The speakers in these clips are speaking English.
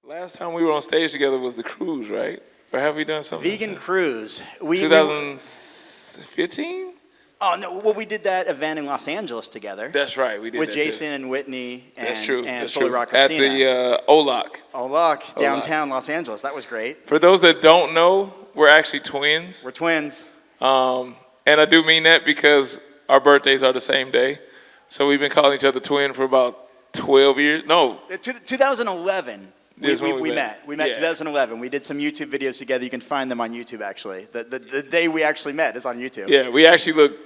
Last time we were on stage together was the cruise, right? Or have we done something? Vegan cruise. 2015? Oh, no. Well, we did that event in Los Angeles together. That's right. We did with that Jason too. and Whitney and, That's true. and That's Fully true. Rock At Christina. the OLOC. OLOC, downtown Los Angeles. That was great. For those that don't know, we're actually twins. We're twins. And I do mean that because our birthdays are the same day. So we've been calling each other twin for about 12 years. No. 2011. We met. We met 2011. We did some YouTube videos together. You can find them on YouTube, actually. The day we actually met is on YouTube. Yeah, we actually look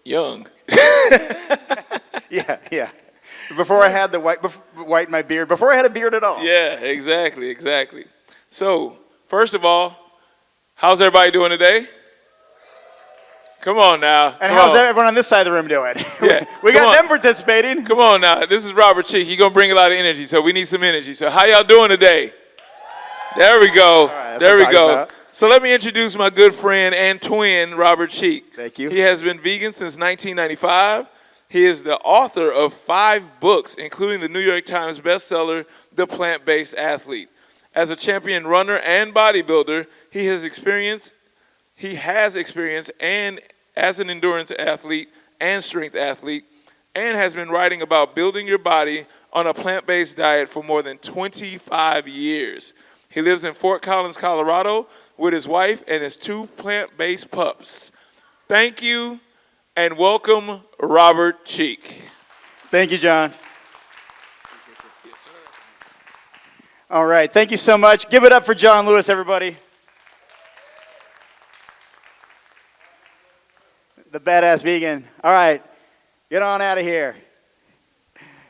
young. Yeah. Before I had the white in my beard. Before I had a beard at all. Yeah, exactly. So, first of all, how's everybody doing today? Come on now. And how's everyone on this side of the room doing? Yeah. we got them participating. Come on now. This is Robert Cheeke. He's going to bring a lot of energy, so we need some energy. So how y'all doing today? There we go. Right, there we go. So let me introduce my good friend and twin, Robert Cheeke. Thank you. He has been vegan since 1995. He is the author of 5 books, including the New York Times bestseller, The Plant-Based Athlete. As a champion runner and bodybuilder, he has experience and as an endurance athlete and strength athlete, and has been writing about building your body on a plant-based diet for more than 25 years. He lives in Fort Collins, Colorado, with his wife and his 2 plant-based pups. Thank you, and welcome, Robert Cheeke. Thank you, John. Yes, sir. All right, thank you so much. Give it up for John Lewis, everybody. The badass vegan. All right, get on out of here.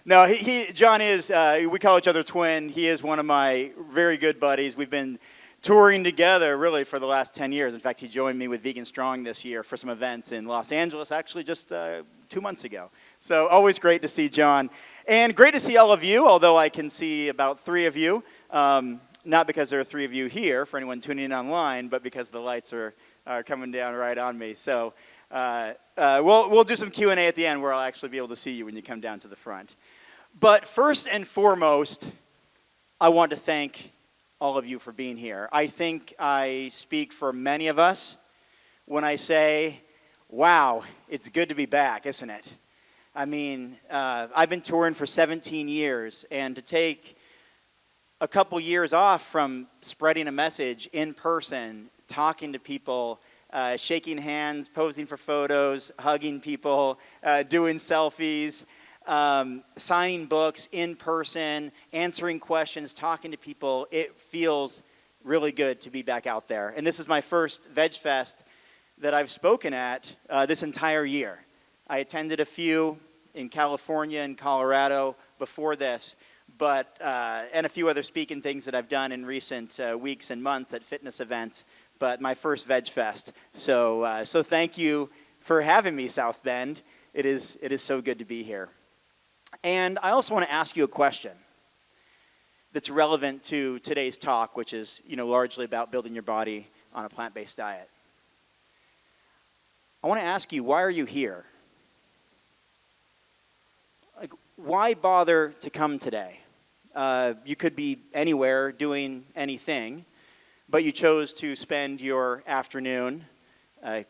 No, John is, we call each other twin. He is one of my very good buddies. We've been touring together really for the last 10 years. In fact, he joined me with Vegan Strong this year for some events in Los Angeles, actually just 2 months ago. So always great to see John. And great to see all of you, although I can see about 3 of you. Not because there are 3 of you here, for anyone tuning in online, but because the lights are coming down right on me. So we'll do some Q&A at the end where I'll actually be able to see you when you come down to the front. But first and foremost, I want to thank all of you for being here. I think I speak for many of us when I say, wow, it's good to be back, isn't it? I mean, I've been touring for 17 years, and to take a couple years off from spreading a message in person, talking to people, shaking hands, posing for photos, hugging people, doing selfies, signing books in person, answering questions, talking to people. It feels really good to be back out there. And this is my first VegFest that I've spoken at this entire year. I attended a few in California and Colorado before this, but and a few other speaking things that I've done in recent weeks and months at fitness events. But my first VegFest. So thank you for having me, South Bend. It is so good to be here. And I also want to ask you a question that's relevant to today's talk, which is, largely about building your body on a plant-based diet. I want to ask you, why are you here? Like, why bother to come today? You could be anywhere doing anything, but you chose to spend your afternoon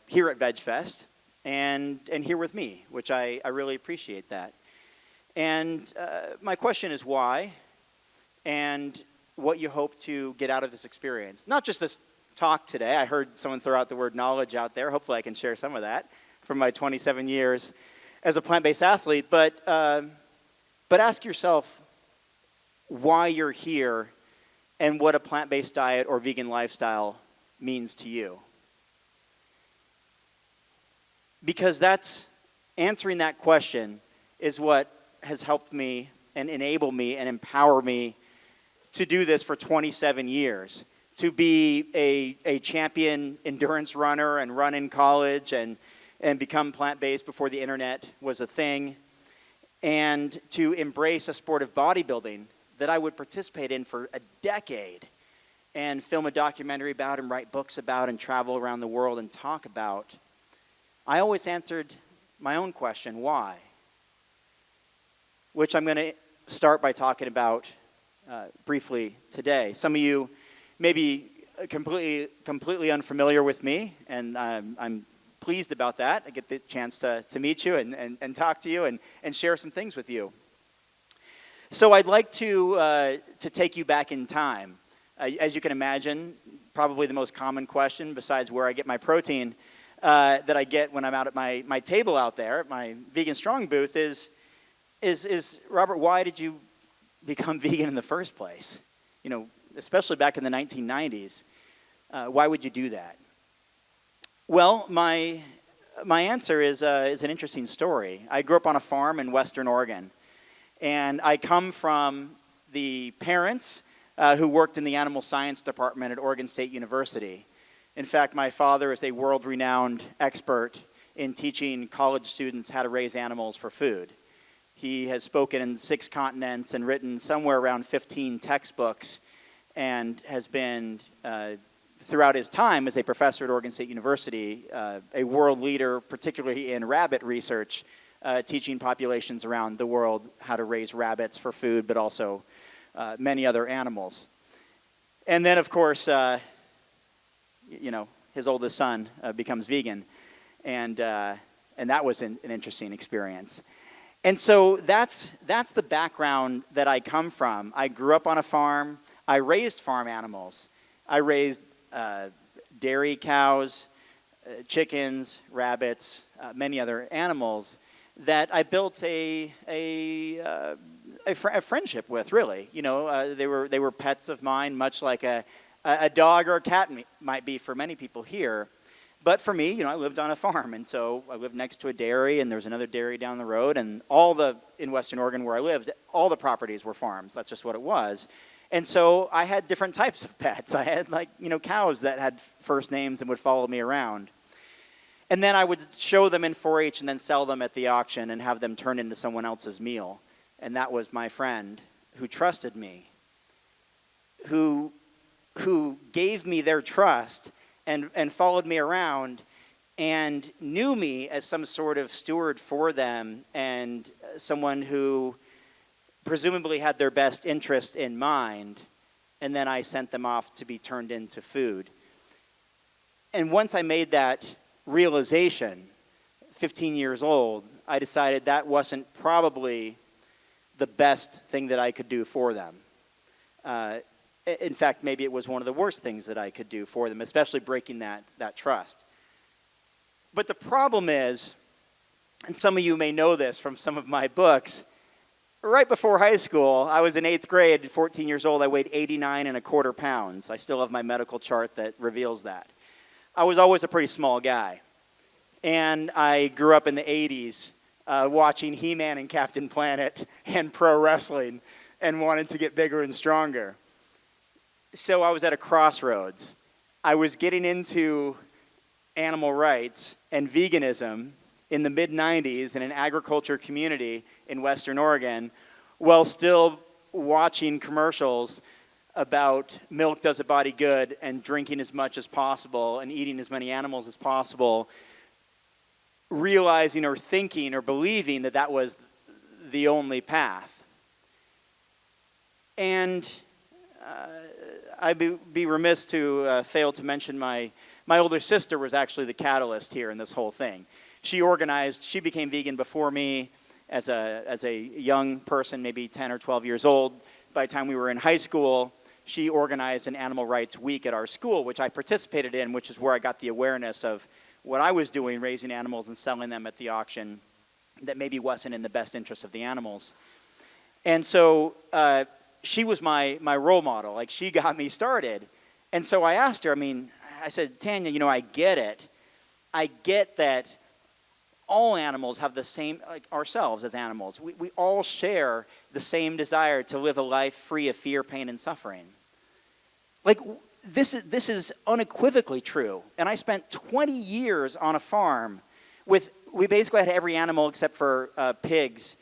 here at VegFest and here with me, which I really appreciate that. And my question is why, and what you hope to get out of this experience. Not just this talk today. I heard someone throw out the word knowledge out there. Hopefully I can share some of that from my 27 years as a plant-based athlete. But ask yourself why you're here and what a plant-based diet or vegan lifestyle means to you. Because answering that question is what has helped me and enabled me and empower me to do this for 27 years. To be a champion endurance runner and run in college and become plant-based before the internet was a thing. And to embrace a sport of bodybuilding that I would participate in for a decade and film a documentary about and write books about and travel around the world and talk about. I always answered my own question, why? Which I'm going to start by talking about briefly today. Some of you may be completely unfamiliar with me, and I'm pleased about that. I get the chance to meet you and talk to you and share some things with you. So I'd like to take you back in time. As you can imagine, probably the most common question, besides where I get my protein, that I get when I'm out at my table out there at my Vegan Strong booth is Robert, why did you become vegan in the first place? You know, especially back in the 1990s. Why would you do that? Well, my answer is an interesting story. I grew up on a farm in Western Oregon, and I come from the parents who worked in the animal science department at Oregon State University. In fact, my father is a world-renowned expert in teaching college students how to raise animals for food. He has spoken in 6 continents and written somewhere around 15 textbooks, and has been, throughout his time as a professor at Oregon State University, a world leader, particularly in rabbit research, teaching populations around the world how to raise rabbits for food, but also many other animals. And then, of course, you know, his oldest son becomes vegan, and that was an interesting experience. And so that's the background that I come from. I grew up on a farm. I raised farm animals. I raised dairy cows, chickens, rabbits, many other animals that I built a friendship with, really. You know, they were pets of mine, much like a dog or a cat might be for many people here. But for me, you know, I lived on a farm, and so I lived next to a dairy, and there was another dairy down the road, and in Western Oregon where I lived, all the properties were farms. That's just what it was. And so I had different types of pets. I had, like, you know, cows that had first names and would follow me around. And then I would show them in 4-H and then sell them at the auction and have them turned into someone else's meal. And that was my friend who trusted me, who gave me their trust and followed me around and knew me as some sort of steward for them and someone who presumably had their best interest in mind, and then I sent them off to be turned into food. And once I made that realization, 15 years old, I decided that wasn't probably the best thing that I could do for them. In fact, maybe it was one of the worst things that I could do for them, especially breaking that trust. But the problem is, and some of you may know this from some of my books, right before high school, I was in 8th grade, 14 years old, I weighed 89.25 pounds. I still have my medical chart that reveals that. I was always a pretty small guy. And I grew up in the 80s watching He-Man and Captain Planet and pro wrestling and wanted to get bigger and stronger. So I was at a crossroads. I was getting into animal rights and veganism in the mid-90s in an agriculture community in Western Oregon, while still watching commercials about milk does a body good and drinking as much as possible and eating as many animals as possible, realizing or thinking or believing that that was the only path. And I'd be remiss to fail to mention my older sister was actually the catalyst here in this whole thing. She became vegan before me as a young person, maybe 10 or 12 years old. By the time we were in high school, she organized an animal rights week at our school, which I participated in, which is where I got the awareness of what I was doing, raising animals and selling them at the auction, that maybe wasn't in the best interest of the animals. And so she was my role model. Like, she got me started. And so I asked her, I said, Tanya, you know, I get it. I get that all animals have the same, like ourselves as animals, we all share the same desire to live a life free of fear, pain, and suffering. Like, this is unequivocally true. And I spent 20 years on a farm we basically had every animal except for pigs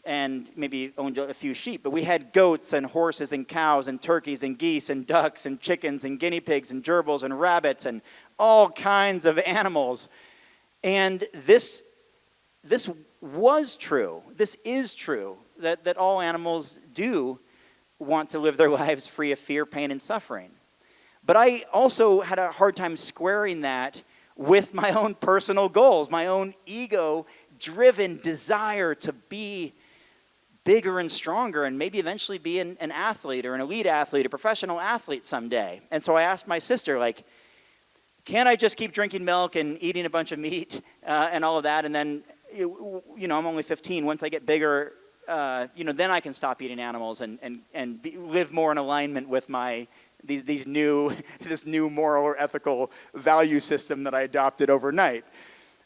and maybe owned a few sheep. But we had goats and horses and cows and turkeys and geese and ducks and chickens and guinea pigs and gerbils and rabbits and all kinds of animals. And this was true. This is true, that all animals do want to live their lives free of fear, pain, and suffering. But I also had a hard time squaring that with my own personal goals, my own ego-driven desire to be bigger and stronger and maybe eventually be an athlete or an elite athlete, a professional athlete someday. And so I asked my sister, like, can't I just keep drinking milk and eating a bunch of meat and all of that, and then, I'm only 15. Once I get bigger, then I can stop eating animals and live more in alignment with this new moral or ethical value system that I adopted overnight.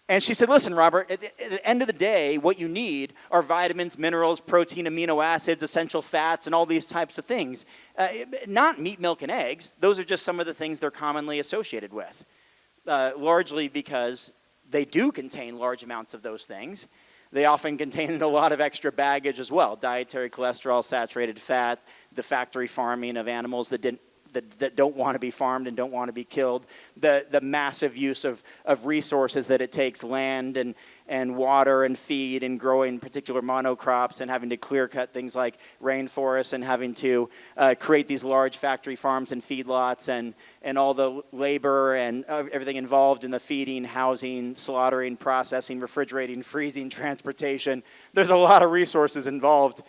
And she said, listen, Robert, at the end of the day, what you need are vitamins, minerals, protein, amino acids, essential fats, and all these types of things. Not meat, milk, and eggs. Those are just some of the things they're commonly associated with, largely because they do contain large amounts of those things. They often contain a lot of extra baggage as well: dietary cholesterol, saturated fat, the factory farming of animals that don't want to be farmed and don't want to be killed, the massive use of resources that it takes, land and water and feed, and growing particular monocrops, and having to clear cut things like rainforests, and having to create these large factory farms and feedlots, and all the labor and everything involved in the feeding, housing, slaughtering, processing, refrigerating, freezing, transportation. There's a lot of resources involved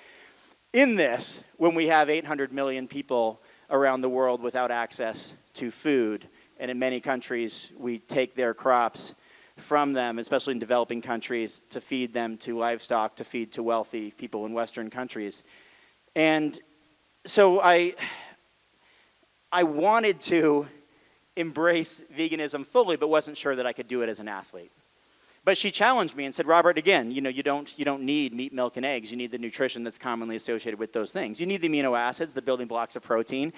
in this when we have 800 million people around the world without access to food. And in many countries, we take their crops from them, especially in developing countries, to feed them to livestock, to feed to wealthy people in Western countries. And so I wanted to embrace veganism fully, but wasn't sure that I could do it as an athlete. But she challenged me and said, Robert, again, you don't need meat, milk, and eggs. You need the nutrition that's commonly associated with those things. You need the amino acids, the building blocks of protein.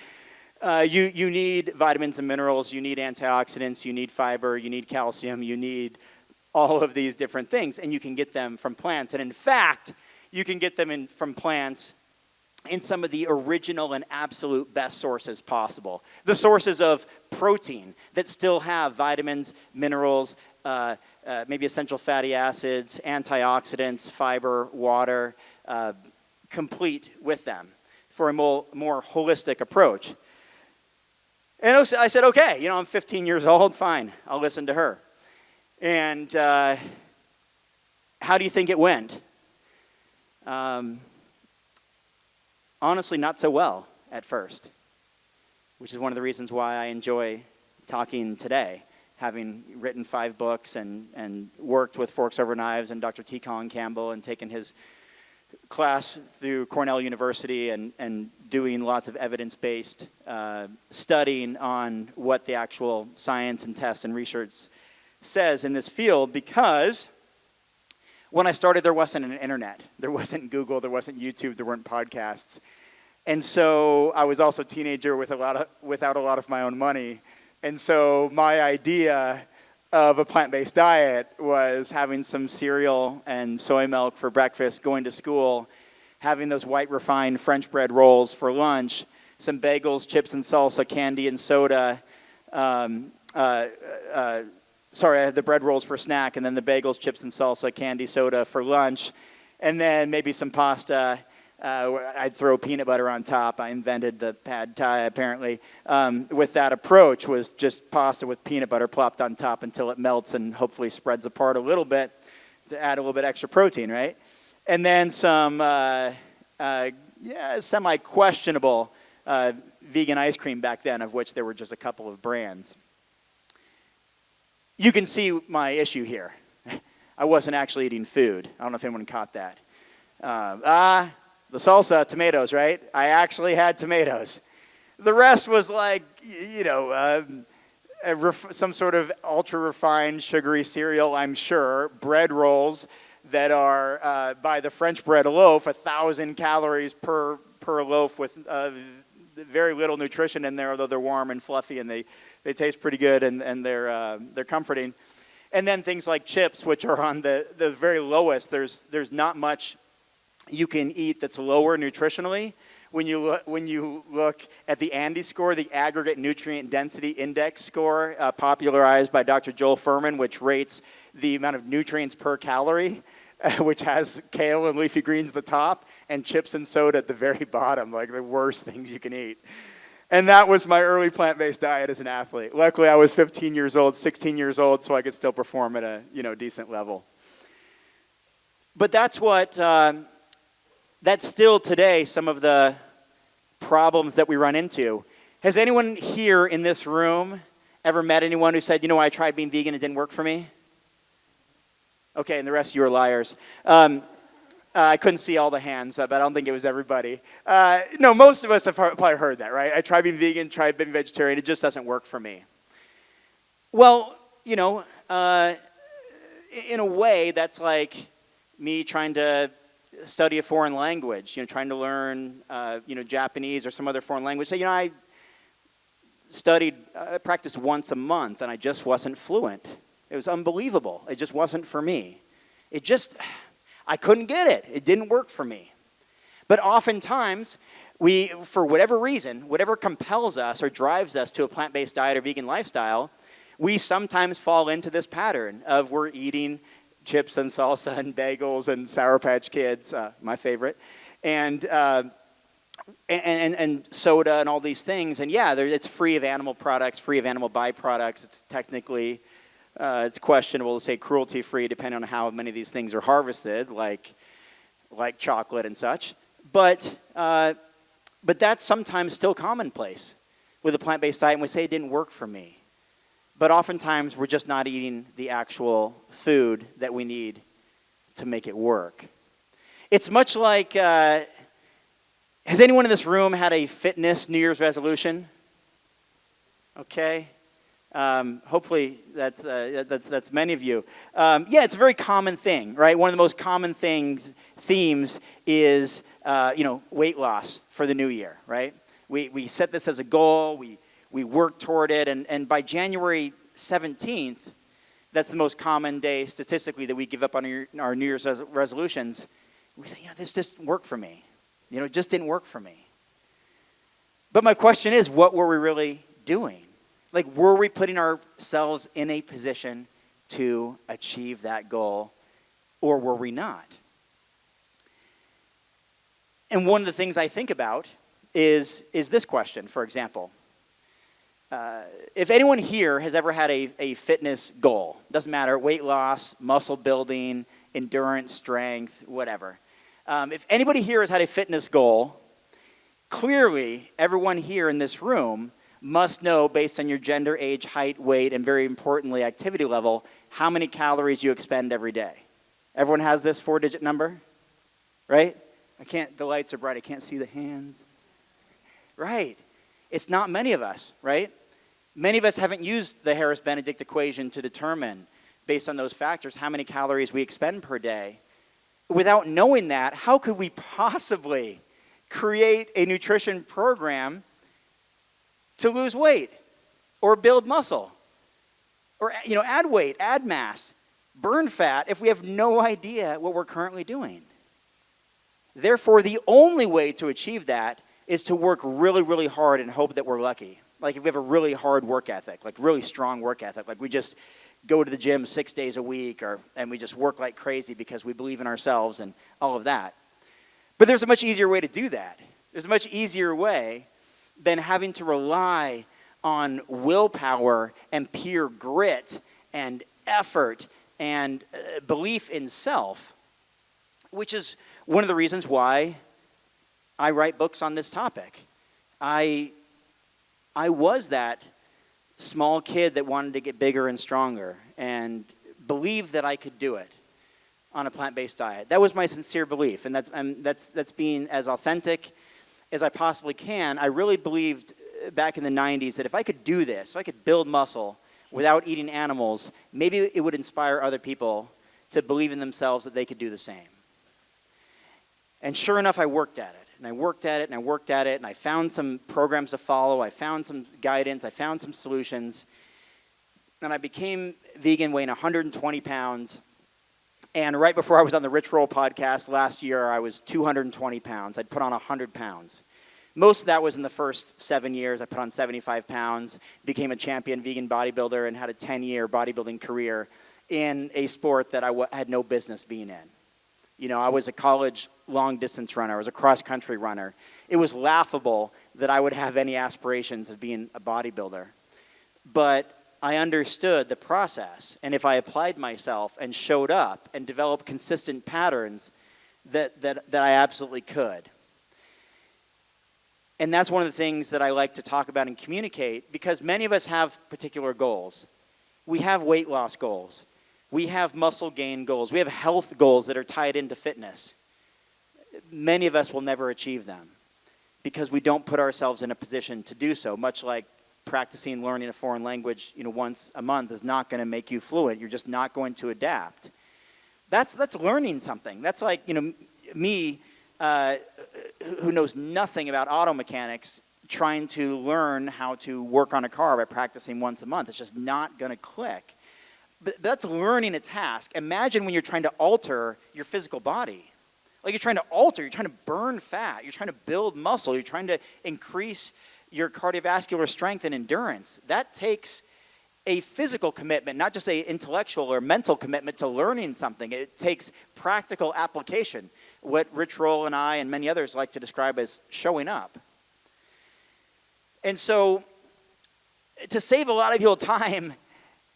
You need vitamins and minerals. You need antioxidants. You need fiber. You need calcium. You need all of these different things, and you can get them from plants. And in fact, you can get them from plants in some of the original and absolute best sources possible. The sources of protein that still have vitamins, minerals, maybe essential fatty acids, antioxidants, fiber, water, complete with them for a more holistic approach. And I said, okay, I'm 15 years old, fine, I'll listen to her. And how do you think it went? Honestly, not so well at first, which is one of the reasons why I enjoy talking today, having written 5 books and worked with Forks Over Knives and Dr. T. Colin Campbell, and taken his class through Cornell University, and doing lots of evidence-based studying on what the actual science and tests and research says in this field. Because when I started, there wasn't an internet. There wasn't Google. There wasn't YouTube. There weren't podcasts. And so I was also a teenager without a lot of my own money. And so my idea of a plant-based diet was having some cereal and soy milk for breakfast, going to school, having those white refined French bread rolls for lunch, some bagels, chips and salsa, candy and soda. Sorry, I had the bread rolls for snack, and then the bagels, chips and salsa, candy, soda for lunch, and then maybe some pasta. I'd throw peanut butter on top. I invented the pad thai, apparently. With that approach, was just pasta with peanut butter plopped on top until it melts and hopefully spreads apart a little bit to add a little bit extra protein, right? And then some semi-questionable vegan ice cream back then, of which there were just a couple of brands. You can see my issue here. I wasn't actually eating food. I don't know if anyone caught that. The salsa, tomatoes, right? I actually had tomatoes. The rest was like, some sort of ultra-refined sugary cereal, I'm sure. Bread rolls that are, by the French bread loaf, 1,000 calories per loaf, with very little nutrition in there, although they're warm and fluffy, and they taste pretty good, and they're comforting. And then things like chips, which are on the very lowest. There's not much you can eat that's lower nutritionally. When you look at the ANDI score, the Aggregate Nutrient Density Index score, popularized by Dr. Joel Fuhrman, which rates the amount of nutrients per calorie, which has kale and leafy greens at the top, and chips and soda at the very bottom, like the worst things you can eat. And that was my early plant-based diet as an athlete. Luckily, I was 15 years old, 16 years old, so I could still perform at a decent level. But that's still today some of the problems that we run into. Has anyone here in this room ever met anyone who said, I tried being vegan, it didn't work for me? Okay, and the rest of you are liars. I couldn't see all the hands, but I don't think it was everybody. No, most of us have probably heard that, right? I tried being vegan, tried being vegetarian, it just doesn't work for me. Well, in a way, that's like me trying to study a foreign language, trying to learn, Japanese or some other foreign language. Say, I practiced once a month, and I just wasn't fluent. It was unbelievable. It just wasn't for me. I couldn't get it. It didn't work for me. But oftentimes, we, for whatever reason, whatever compels us or drives us to a plant-based diet or vegan lifestyle, we sometimes fall into this pattern of we're eating chips and salsa and bagels and Sour Patch Kids, my favorite, and soda and all these things. And yeah, it's free of animal products, free of animal byproducts. It's technically... it's questionable to say cruelty-free, depending on how many of these things are harvested, like chocolate and such. But that's sometimes still commonplace with a plant-based diet, and we say it didn't work for me. But oftentimes, we're just not eating the actual food that we need to make it work. It's much like, has anyone in this room had a fitness New Year's resolution? Okay. Hopefully that's many of you. Yeah, it's a very common thing, right? One of the most common themes is weight loss for the new year, right? We set this as a goal. We work toward it, and by January 17th, that's the most common day statistically that we give up on our New Year's resolutions. We say, this just didn't work for me. It just didn't work for me. But my question is, what were we really doing? Like, were we putting ourselves in a position to achieve that goal, or were we not? And one of the things I think about is this question, for example. If anyone here has ever had a fitness goal, doesn't matter, weight loss, muscle building, endurance, strength, whatever. If anybody here has had a fitness goal, clearly everyone here in this room must know, based on your gender, age, height, weight, and very importantly, activity level, how many calories you expend every day. Everyone has this 4-digit number, right? The lights are bright, I can't see the hands. Right. It's not many of us, right? Many of us haven't used the Harris-Benedict equation to determine, based on those factors, how many calories we expend per day. Without knowing that, how could we possibly create a nutrition program to lose weight or build muscle or add weight, add mass, burn fat if we have no idea what we're currently doing? Therefore, the only way to achieve that is to work really, really hard and hope that we're lucky. Like if we have a really hard work ethic, like really strong work ethic, like we just go to the gym 6 days a week and we just work like crazy because we believe in ourselves and all of that. But there's a much easier way to do that. There's a much easier way than having to rely on willpower and pure grit and effort and belief in self, which is one of the reasons why I write books on this topic. I was that small kid that wanted to get bigger and stronger and believed that I could do it on a plant-based diet. That was my sincere belief, and that's being as authentic as I possibly can. I really believed back in the 90s that if I could do this, if I could build muscle without eating animals, maybe it would inspire other people to believe in themselves that they could do the same. And sure enough, I worked at it, and I worked at it, and I worked at it, and I found some programs to follow, I found some guidance, I found some solutions, and I became vegan weighing 120 pounds. And right before I was on the Rich Roll podcast last year, I was 220 pounds. I'd put on 100 pounds. Most of that was in the first 7 years. I put on 75 pounds, became a champion vegan bodybuilder, and had a 10-year bodybuilding career in a sport that I had no business being in. I was a college long-distance runner. I was a cross-country runner. It was laughable that I would have any aspirations of being a bodybuilder. But I understood the process, and if I applied myself and showed up and developed consistent patterns, that I absolutely could. And that's one of the things that I like to talk about and communicate, because many of us have particular goals. We have weight loss goals. We have muscle gain goals. We have health goals that are tied into fitness. Many of us will never achieve them because we don't put ourselves in a position to do so, much like practicing learning a foreign language, once a month is not going to make you fluent. You're just not going to adapt. That's learning something. That's like, me, who knows nothing about auto mechanics, trying to learn how to work on a car by practicing once a month. It's just not going to click. But that's learning a task. Imagine when you're trying to alter your physical body. Like you're trying to burn fat, you're trying to build muscle, you're trying to increase your cardiovascular strength and endurance. That takes a physical commitment, not just an intellectual or mental commitment to learning something. It takes practical application, what Rich Roll and I and many others like to describe as showing up. And so to save a lot of people time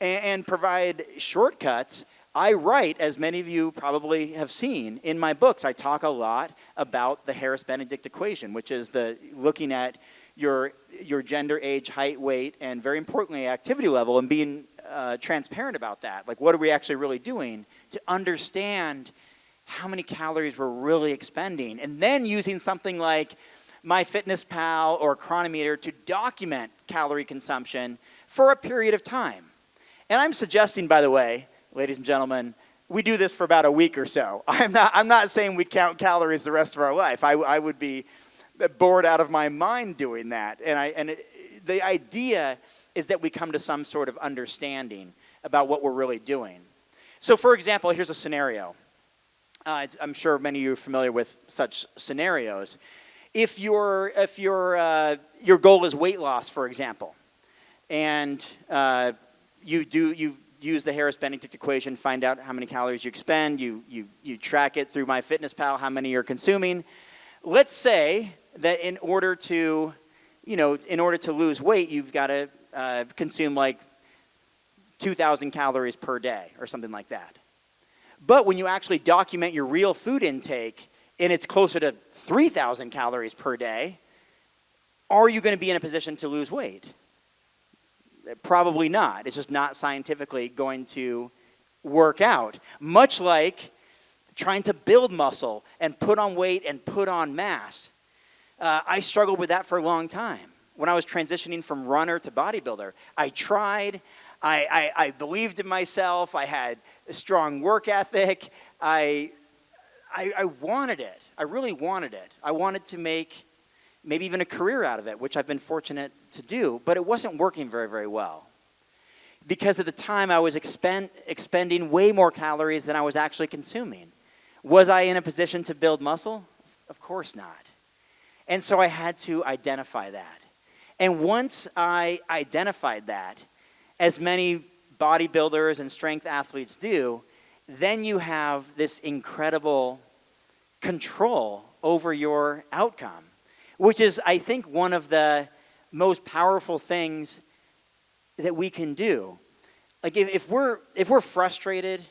and provide shortcuts, I write, as many of you probably have seen in my books, I talk a lot about the Harris-Benedict equation, which is looking at your gender, age, height, weight, and very importantly, activity level, and being transparent about that. Like, what are we actually really doing to understand how many calories we're really expending, and then using something like MyFitnessPal or Chronometer to document calorie consumption for a period of time. And I'm suggesting, by the way, ladies and gentlemen, we do this for about a week or so. I'm not saying we count calories the rest of our life. I would be bored out of my mind doing that. The idea is that we come to some sort of understanding about what we're really doing. So, for example, here's a scenario. I'm sure many of you are familiar with such scenarios. If your goal is weight loss, for example, and you use the Harris-Benedict equation, find out how many calories you expend, you track it through MyFitnessPal, how many you're consuming. Let's say that in order to lose weight, you've got to consume like 2,000 calories per day or something like that. But when you actually document your real food intake and it's closer to 3,000 calories per day, are you going to be in a position to lose weight? Probably not. It's just not scientifically going to work out. Much like trying to build muscle and put on weight and put on mass. I struggled with that for a long time. When I was transitioning from runner to bodybuilder, I tried. I believed in myself. I had a strong work ethic. I wanted it. I really wanted it. I wanted to make maybe even a career out of it, which I've been fortunate to do, but it wasn't working very, very well. Because at the time, I was expending way more calories than I was actually consuming. Was I in a position to build muscle? Of course not. And so I had to identify that. And once I identified that, as many bodybuilders and strength athletes do, then you have this incredible control over your outcome, which is, I think, one of the most powerful things that we can do. Like if we're frustrated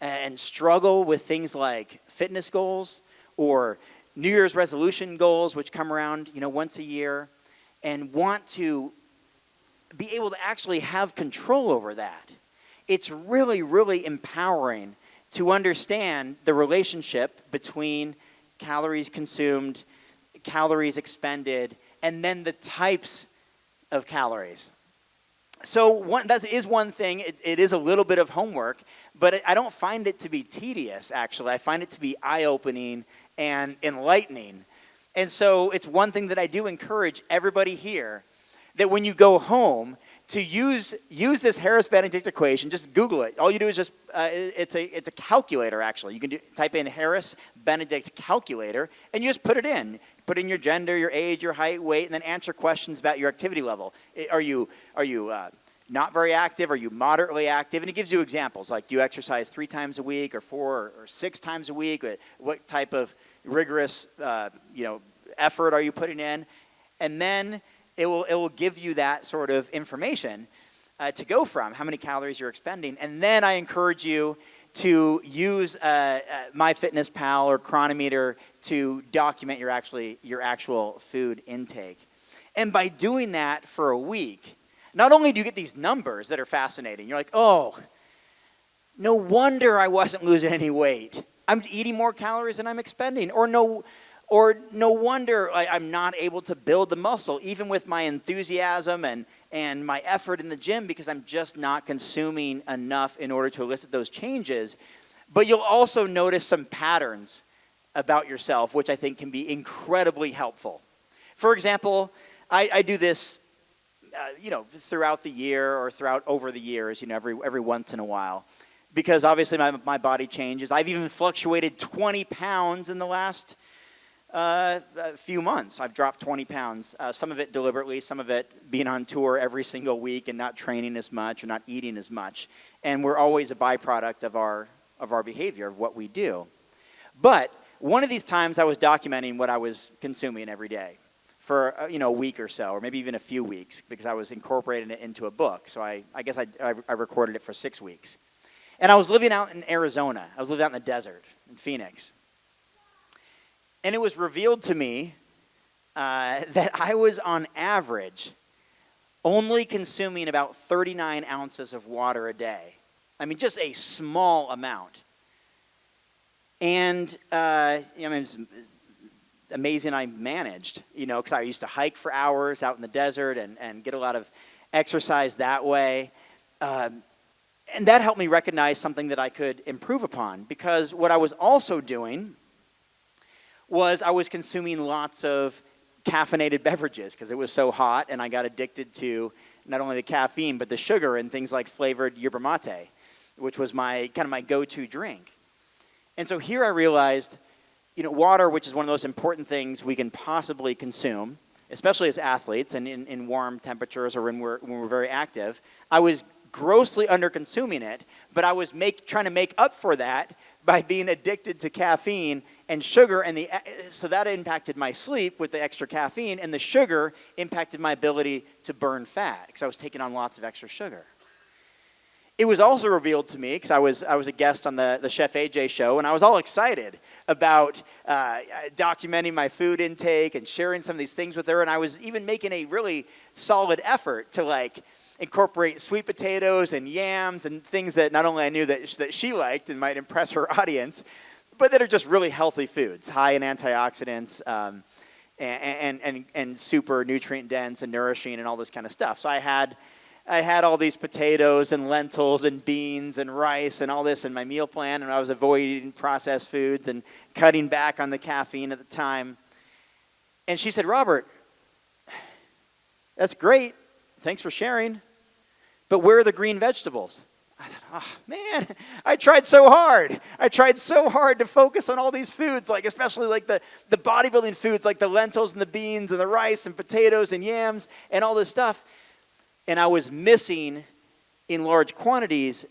and struggle with things like fitness goals or New Year's resolution goals, which come around, once a year, and want to be able to actually have control over that, it's really, really empowering to understand the relationship between calories consumed, calories expended, and then the types of calories. So that is one thing. It is a little bit of homework, but I don't find it to be tedious, actually. I find it to be eye-opening and enlightening. And so it's one thing that I do encourage everybody here, that when you go home, to use this Harris-Benedict equation. Just Google it. All you do is just, it's a calculator, actually. You can type in Harris-Benedict calculator, and you just put it in. Put in your gender, your age, your height, weight, and then answer questions about your activity level. Are you not very active? Are you moderately active? And it gives you examples, like do you exercise 3 times a week or 4 or 6 times a week? What type of rigorous effort are you putting in? And then it will give you that sort of information to go from, how many calories you're expending. And then I encourage you to use MyFitnessPal or Chronometer to document your actual food intake. And by doing that for a week, not only do you get these numbers that are fascinating, you're like, oh, no wonder I wasn't losing any weight. I'm eating more calories than I'm expending. Or no wonder I'm not able to build the muscle, even with my enthusiasm and my effort in the gym, because I'm just not consuming enough in order to elicit those changes. But you'll also notice some patterns about yourself, which I think can be incredibly helpful. For example, I do this, throughout the year or over the years, every once in a while, because obviously my body changes. I've even fluctuated 20 pounds in the last few months. I've dropped 20 pounds, some of it deliberately, some of it being on tour every single week and not training as much or not eating as much. And we're always a byproduct of our behavior, of what we do. But one of these times I was documenting what I was consuming every day for a week or so, or maybe even a few weeks, because I was incorporating it into a book. So I guess I recorded it for 6 weeks. And I was living out in Arizona. I was living out in the desert in Phoenix. And it was revealed to me that I was on average only consuming about 39 ounces of water a day. I mean, just a small amount. And it's amazing I managed, because I used to hike for hours out in the desert and get a lot of exercise that way. And that helped me recognize something that I could improve upon, because what I was also doing was I was consuming lots of caffeinated beverages because it was so hot, and I got addicted to not only the caffeine but the sugar and things like flavored yerba mate, which was my go-to drink. And so here I realized, water, which is one of the most important things we can possibly consume, especially as athletes and in warm temperatures or when we're very active, I was grossly under-consuming it, but I was trying to make up for that by being addicted to caffeine and sugar, so that impacted my sleep with the extra caffeine, and the sugar impacted my ability to burn fat because I was taking on lots of extra sugar. It was also revealed to me, because I was a guest on the Chef AJ show, and I was all excited about documenting my food intake and sharing some of these things with her, and I was even making a really solid effort to incorporate sweet potatoes and yams and things that not only I knew that she liked and might impress her audience, but that are just really healthy foods, high in antioxidants and super nutrient dense and nourishing and all this kind of stuff. So I had all these potatoes and lentils and beans and rice and all this in my meal plan, and I was avoiding processed foods and cutting back on the caffeine at the time. And she said, "Robert, that's great. Thanks for sharing. But where are the green vegetables?" I thought, oh, man, I tried so hard. I tried so hard to focus on all these foods, especially the bodybuilding foods, like the lentils and the beans and the rice and potatoes and yams and all this stuff. And I was missing, in large quantities,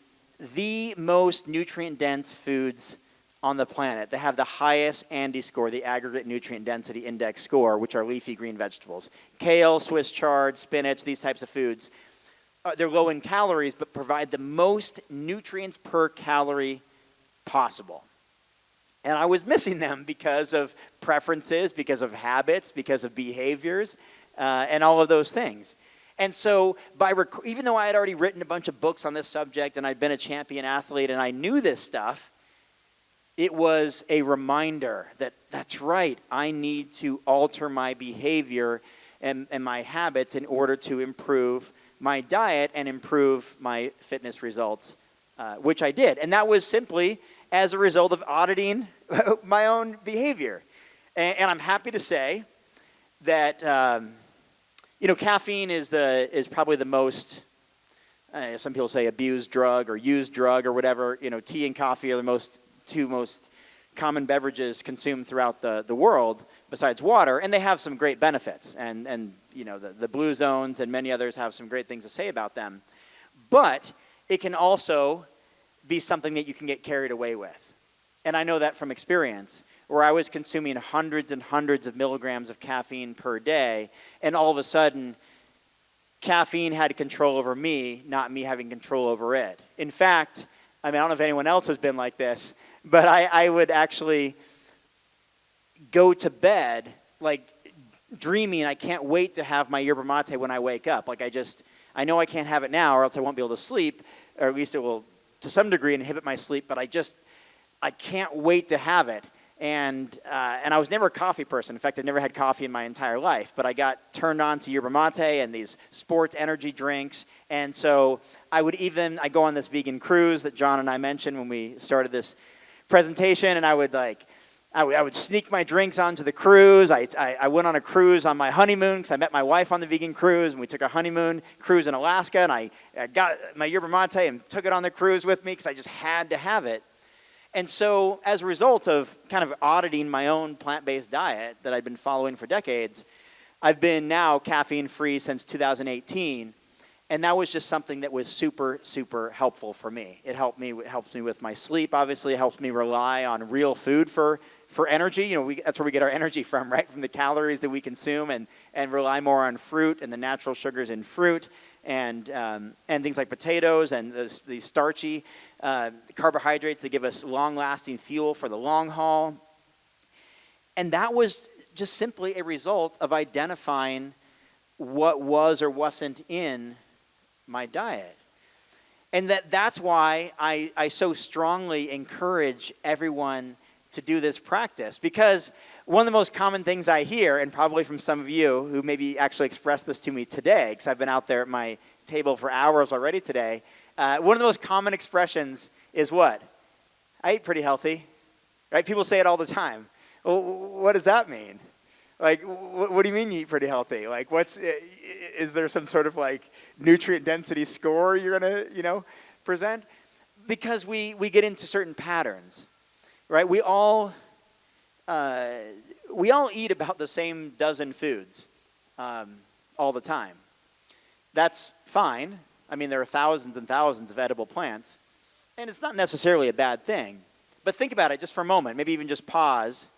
the most nutrient-dense foods on the planet that have the highest ANDI score, the aggregate nutrient density index score, which are leafy green vegetables. Kale, Swiss chard, spinach, these types of foods. They're low in calories, but provide the most nutrients per calorie possible. And I was missing them because of preferences, because of habits, because of behaviors, and all of those things. And so, even though I had already written a bunch of books on this subject and I'd been a champion athlete and I knew this stuff, it was a reminder that that's right, I need to alter my behavior and my habits in order to improve my diet and improve my fitness results, which I did. And that was simply as a result of auditing my own behavior. And I'm happy to say that caffeine is probably the most, some people say abused drug or used drug or whatever. Tea and coffee are the two most common beverages consumed throughout the world besides water, and they have some great benefits. And the blue zones and many others have some great things to say about them. But it can also be something that you can get carried away with. And I know that from experience, where I was consuming hundreds and hundreds of milligrams of caffeine per day, and all of a sudden, caffeine had control over me, not me having control over it. In fact, I don't know if anyone else has been like this, but I would actually go to bed like dreaming I can't wait to have my yerba mate when I wake up. Like I know I can't have it now or else I won't be able to sleep, or at least it will to some degree inhibit my sleep, but I can't wait to have it. And I was never a coffee person. In fact, I've never had coffee in my entire life. But I got turned on to yerba mate and these sports energy drinks. And so I go on this vegan cruise that John and I mentioned when we started this presentation. And I would sneak my drinks onto the cruise. I went on a cruise on my honeymoon because I met my wife on the vegan cruise. And we took a honeymoon cruise in Alaska. And I got my yerba mate and took it on the cruise with me because I just had to have it. And so as a result of kind of auditing my own plant-based diet that I've been following for decades, I've been now caffeine-free since 2018. And that was just something that was super, super helpful for me. It helps me with my sleep, obviously. It helps me rely on real food for energy. That's where we get our energy from, right? From the calories that we consume, and rely more on fruit and the natural sugars in fruit. And things like potatoes and the starchy carbohydrates that give us long-lasting fuel for the long haul. And that was just simply a result of identifying what was or wasn't in my diet. And that's why I so strongly encourage everyone to do this practice. Because one of the most common things I hear, and probably from some of you who maybe actually expressed this to me today, because I've been out there at my table for hours already today, one of the most common expressions is what? I eat pretty healthy, right? People say it all the time. Well, what does that mean? Like, what do you mean you eat pretty healthy? Like, is there some sort of like nutrient density score you're gonna, present? Because we get into certain patterns, right? We all eat about the same dozen foods all the time. That's fine. There are thousands and thousands of edible plants, and it's not necessarily a bad thing. But think about it just for a moment. Maybe even just pause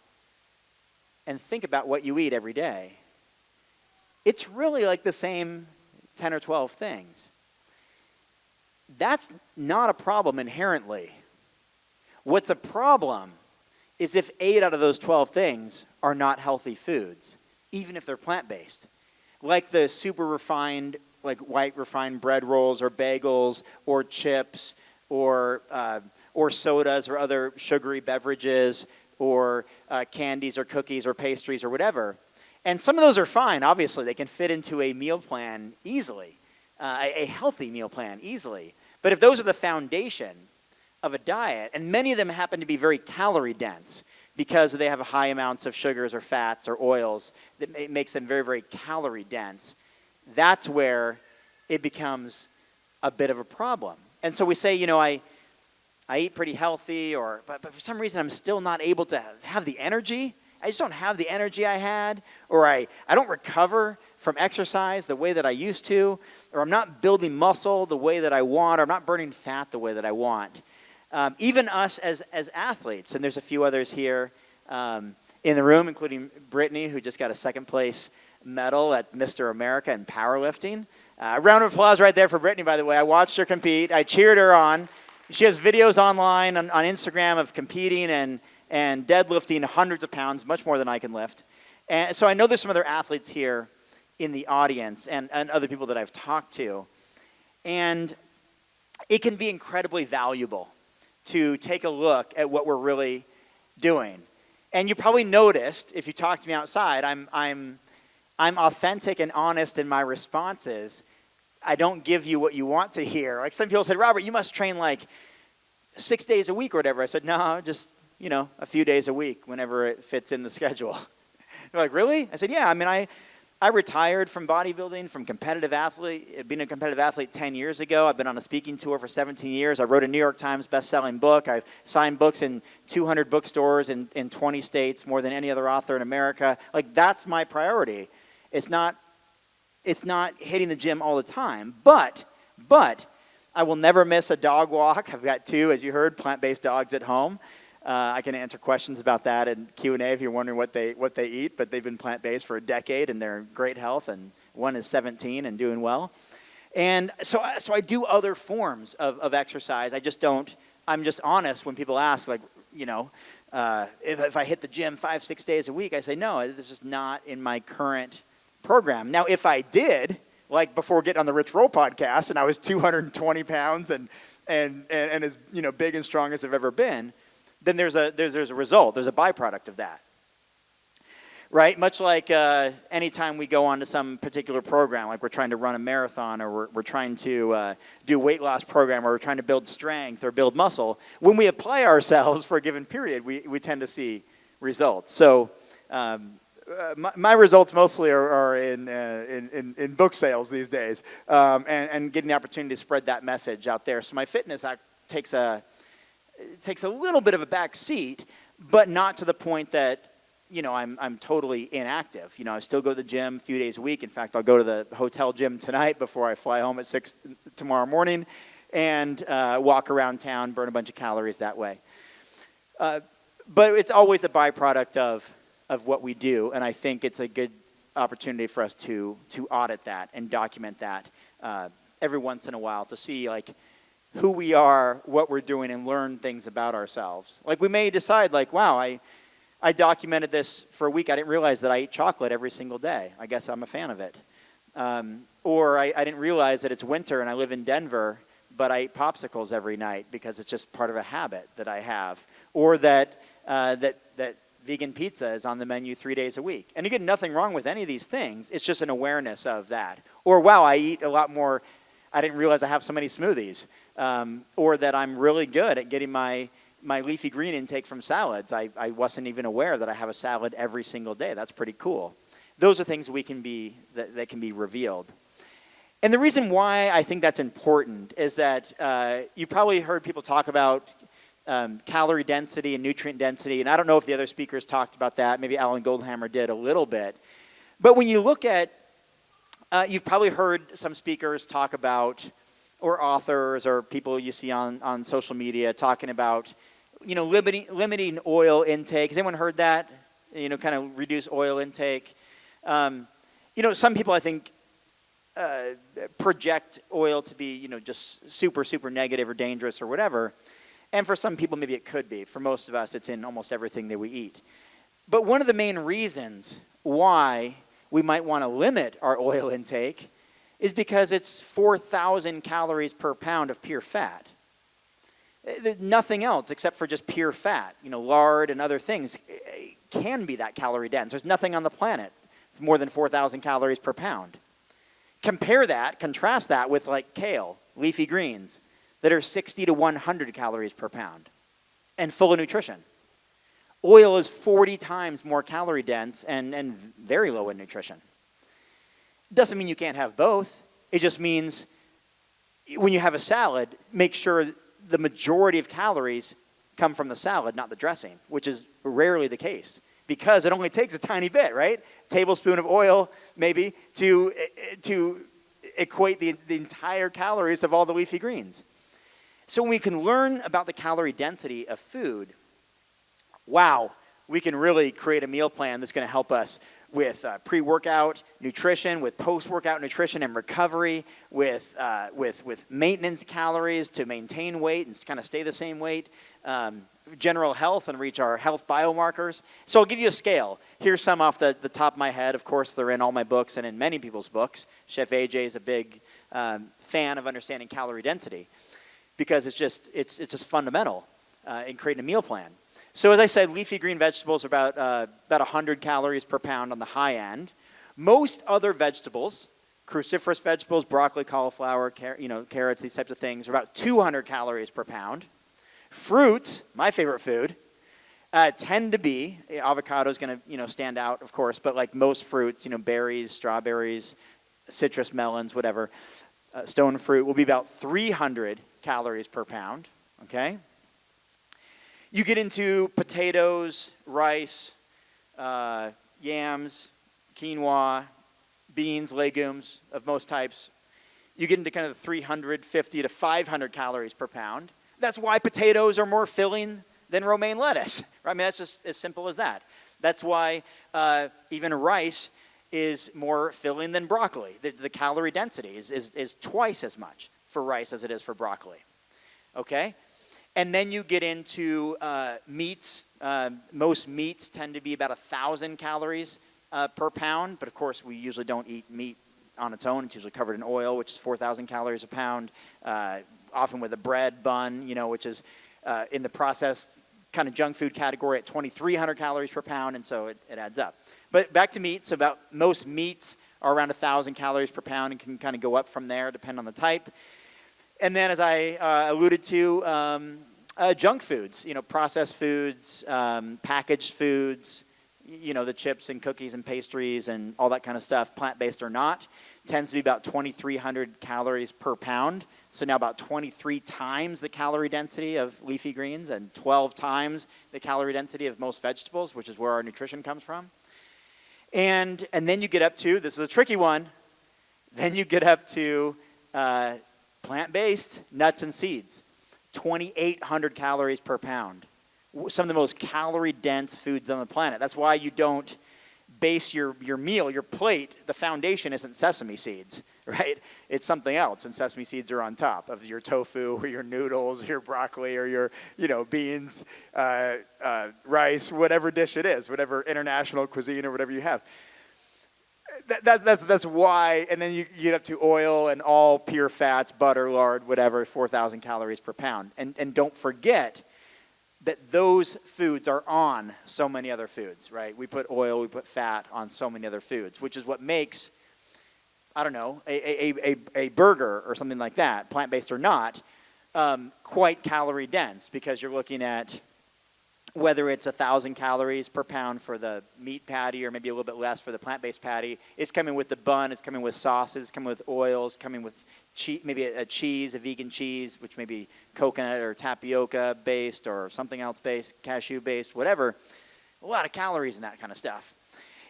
and think about what you eat every day. It's really like the same 10 or 12 things. That's not a problem inherently. What's a problem is if 8 out of those 12 things are not healthy foods, even if they're plant-based. Like the super refined, like white refined bread rolls or bagels or chips or sodas or other sugary beverages or candies or cookies or pastries or whatever. And some of those are fine, obviously. They can fit into a meal plan easily, a healthy meal plan easily. But if those are the foundation of a diet, and many of them happen to be very calorie dense because they have high amounts of sugars or fats or oils that makes them very, very calorie dense, that's where it becomes a bit of a problem. And so we say, I eat pretty healthy, but for some reason I'm still not able to have the energy. I just don't have the energy I had, or I don't recover from exercise the way that I used to, or I'm not building muscle the way that I want, or I'm not burning fat the way that I want. Even us as athletes, and there's a few others here in the room, including Brittany, who just got a second place medal at Mr. America in powerlifting. A round of applause right there for Brittany, by the way. I watched her compete. I cheered her on. She has videos online on Instagram of competing and deadlifting hundreds of pounds, much more than I can lift. And so I know there's some other athletes here in the audience and other people that I've talked to. And it can be incredibly valuable to take a look at what we're really doing. And you probably noticed, if you talk to me outside, I'm authentic and honest in my responses. I don't give you what you want to hear. Like some people said, Robert, you must train like 6 days a week or whatever. I said, no, just, a few days a week whenever it fits in the schedule. They're like, really? I said, yeah. I retired from bodybuilding, from being a competitive athlete 10 years ago. I've been on a speaking tour for 17 years. I wrote a New York Times best-selling book. I've signed books in 200 bookstores in 20 states, more than any other author in America. Like, that's my priority. It's not hitting the gym all the time, but I will never miss a dog walk. I've got 2, as you heard, plant-based dogs at home. I can answer questions about that in Q&A if you're wondering what they eat, but they've been plant-based for a decade, and they're in great health, and one is 17 and doing well. And so I do other forms of exercise. I'm just honest when people ask, like, if I hit the gym 5-6 days a week, I say, no, this is not in my current program. Now, if I did, like before getting on the Rich Roll podcast, and I was 220 pounds and as big and strong as I've ever been, then there's a result. There's a byproduct of that. Right? Much like anytime we go on to some particular program, like we're trying to run a marathon, or we're trying to do a weight loss program, or we're trying to build strength or build muscle, when we apply ourselves for a given period, we tend to see results. So my results mostly are in book sales these days, and getting the opportunity to spread that message out there. So my fitness takes a little bit of a back seat, but not to the point that I'm totally inactive. I still go to the gym a few days a week. In fact, I'll go to the hotel gym tonight before I fly home at 6 tomorrow morning, and walk around town, burn a bunch of calories that way. But it's always a byproduct of what we do, and I think it's a good opportunity for us to audit that and document that every once in a while, to see like who we are, what we're doing, and learn things about ourselves. Like we may decide, like, wow, I documented this for a week. I didn't realize that I eat chocolate every single day. I guess I'm a fan of it. Or I didn't realize that it's winter and I live in Denver, but I eat popsicles every night because it's just part of a habit that I have. Or that vegan pizza is on the menu 3 days a week. And again, nothing wrong with any of these things. It's just an awareness of that. Or, wow, I eat a lot more. I didn't realize I have so many smoothies. Or that I'm really good at getting my leafy green intake from salads. I wasn't even aware that I have a salad every single day. That's pretty cool. Those are things that can be revealed. And the reason why I think that's important is that you probably heard people talk about calorie density and nutrient density, and I don't know if the other speakers talked about that. Maybe Alan Goldhammer did a little bit. But when you look at, you've probably heard some speakers talk about, or authors or people you see on social media talking about, limiting oil intake. Has anyone heard that? Kind of reduce oil intake. Some people, I think, project oil to be, just super, super negative or dangerous or whatever. And for some people, maybe it could be. For most of us, it's in almost everything that we eat. But one of the main reasons why we might want to limit our oil intake is because it's 4,000 calories per pound of pure fat. There's nothing else except for just pure fat. Lard and other things can be that calorie dense. There's nothing on the planet. It's more than 4,000 calories per pound. Contrast that with like kale, leafy greens, that are 60 to 100 calories per pound and full of nutrition. Oil is 40 times more calorie dense and very low in nutrition. Doesn't mean you can't have both. It just means when you have a salad, make sure the majority of calories come from the salad, not the dressing, which is rarely the case because it only takes a tiny bit, right? Tablespoon of oil, maybe, to equate the entire calories of all the leafy greens. So when we can learn about the calorie density of food, wow, we can really create a meal plan that's going to help us with pre-workout nutrition, with post-workout nutrition and recovery, with maintenance calories to maintain weight and kind of stay the same weight, general health and reach our health biomarkers. So I'll give you a scale. Here's some off the top of my head. Of course, they're in all my books and in many people's books. Chef AJ is a big fan of understanding calorie density because it's just fundamental in creating a meal plan. So as I said, leafy green vegetables are about 100 calories per pound on the high end. Most other vegetables, cruciferous vegetables, broccoli, cauliflower, carrots, these types of things, are about 200 calories per pound. Fruits, my favorite food, tend to be, avocado is going to stand out, of course, but like most fruits, berries, strawberries, citrus melons, whatever, stone fruit will be about 300 calories per pound, okay? You get into potatoes, rice, yams, quinoa, beans, legumes of most types. you get into kind of the 350 to 500 calories per pound. That's why potatoes are more filling than romaine lettuce. Right? I mean, that's just as simple as that. That's why even rice is more filling than broccoli. The calorie density is twice as much for rice as it is for broccoli. Okay? And then you get into meats. Most meats tend to be about 1,000 calories per pound, but of course we usually don't eat meat on its own. It's usually covered in oil, which is 4,000 calories a pound, often with a bread bun, which is in the processed kind of junk food category at 2,300 calories per pound, and so it adds up. But back to meat, so most meats are around 1,000 calories per pound and can kind of go up from there, depending on the type. And then, as I alluded to, junk foods, processed foods, packaged foods, the chips and cookies and pastries and all that kind of stuff, plant-based or not, tends to be about 2,300 calories per pound. So now about 23 times the calorie density of leafy greens and 12 times the calorie density of most vegetables, which is where our nutrition comes from. And then you get up to, this is a tricky one, then you get up to plant-based nuts and seeds, 2,800 calories per pound. Some of the most calorie-dense foods on the planet. That's why you don't base your meal, your plate, the foundation isn't sesame seeds, right? It's something else, and sesame seeds are on top of your tofu or your noodles, your broccoli or your, beans, rice, whatever dish it is, whatever international cuisine or whatever you have. That's why, and then you get up to oil and all pure fats, butter, lard, whatever, 4,000 calories per pound. And don't forget that those foods are on so many other foods, right? We put oil, we put fat on so many other foods, which is what makes, I don't know, a burger or something like that, plant-based or not, quite calorie dense, because you're looking at whether it's 1,000 calories per pound for the meat patty or maybe a little bit less for the plant-based patty. It's coming with the bun, it's coming with sauces, it's coming with oils, coming with maybe a cheese, a vegan cheese, which may be coconut or tapioca based or something else based, cashew based, whatever. A lot of calories in that kind of stuff.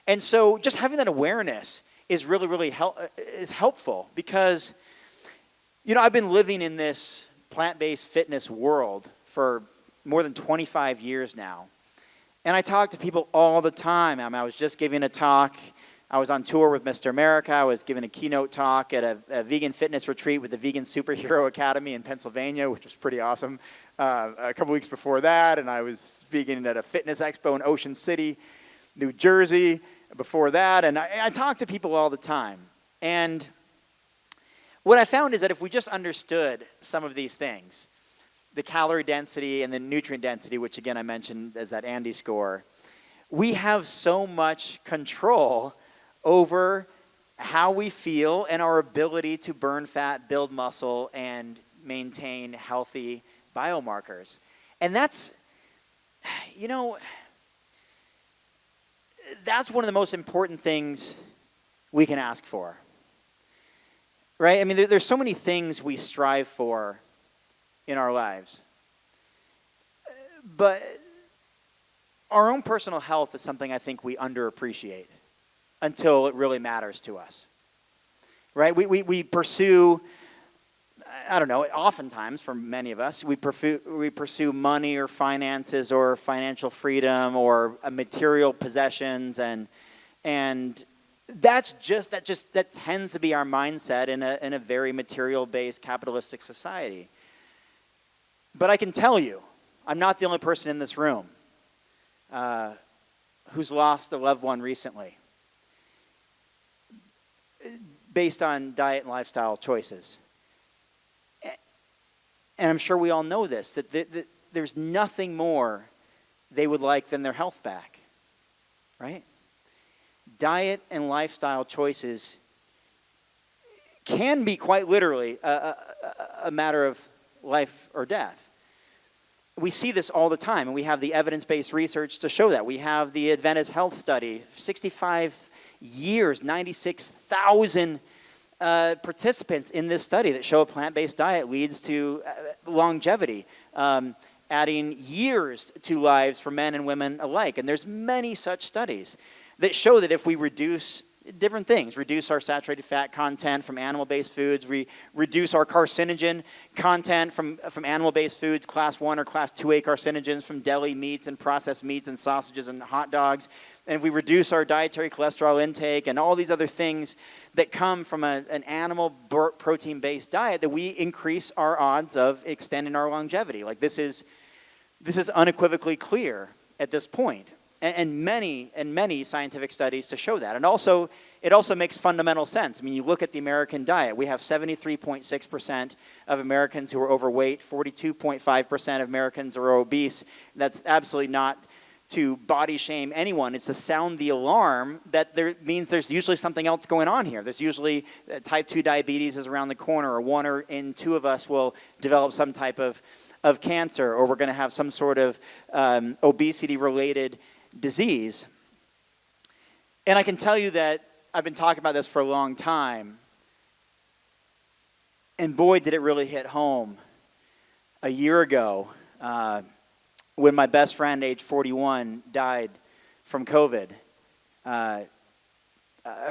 And so just having that awareness is really, really helpful, because, I've been living in this plant-based fitness world for more than 25 years now. And I talk to people all the time. I was just giving a talk. I was on tour with Mr. America. I was giving a keynote talk at a vegan fitness retreat with the Vegan Superhero Academy in Pennsylvania, which was pretty awesome. A couple weeks before that, and I was speaking at a fitness expo in Ocean City, New Jersey, before that. And I talk to people all the time. And what I found is that if we just understood some of these things, the calorie density and the nutrient density, which again I mentioned as that Andy score, we have so much control over how we feel and our ability to burn fat, build muscle, and maintain healthy biomarkers. And that's one of the most important things we can ask for, right? I mean, there's so many things we strive for in our lives. But our own personal health is something I think we underappreciate until it really matters to us, right? We pursue, I don't know, oftentimes for many of us, we pursue money or finances or financial freedom or material possessions, and that tends to be our mindset in a very material-based capitalistic society. But I can tell you, I'm not the only person in this room who's lost a loved one recently based on diet and lifestyle choices. And I'm sure we all know this, that there's nothing more they would like than their health back, right? Diet and lifestyle choices can be quite literally a matter of life or death. We see this all the time, and we have the evidence-based research to show that. We have the Adventist Health Study, 65 years, 96,000 participants in this study that show a plant-based diet leads to longevity, adding years to lives for men and women alike. And there's many such studies that show that if we reduce different things. Reduce our saturated fat content from animal-based foods. We reduce our carcinogen content from animal-based foods, class 1 or class 2A carcinogens from deli meats and processed meats and sausages and hot dogs. And we reduce our dietary cholesterol intake and all these other things that come from an animal protein-based diet, that we increase our odds of extending our longevity. Like this is unequivocally clear at this point. And many scientific studies to show that. And also, it also makes fundamental sense. I mean, you look at the American diet. We have 73.6% of Americans who are overweight, 42.5% of Americans are obese. That's absolutely not to body shame anyone. It's to sound the alarm that there means there's usually something else going on here. There's usually type 2 diabetes is around the corner, or 1 in 2 of us will develop some type of cancer, or we're going to have some sort of obesity-related disease. And I can tell you that I've been talking about this for a long time, and boy, did it really hit home a year ago when my best friend, age 41, died from COVID. A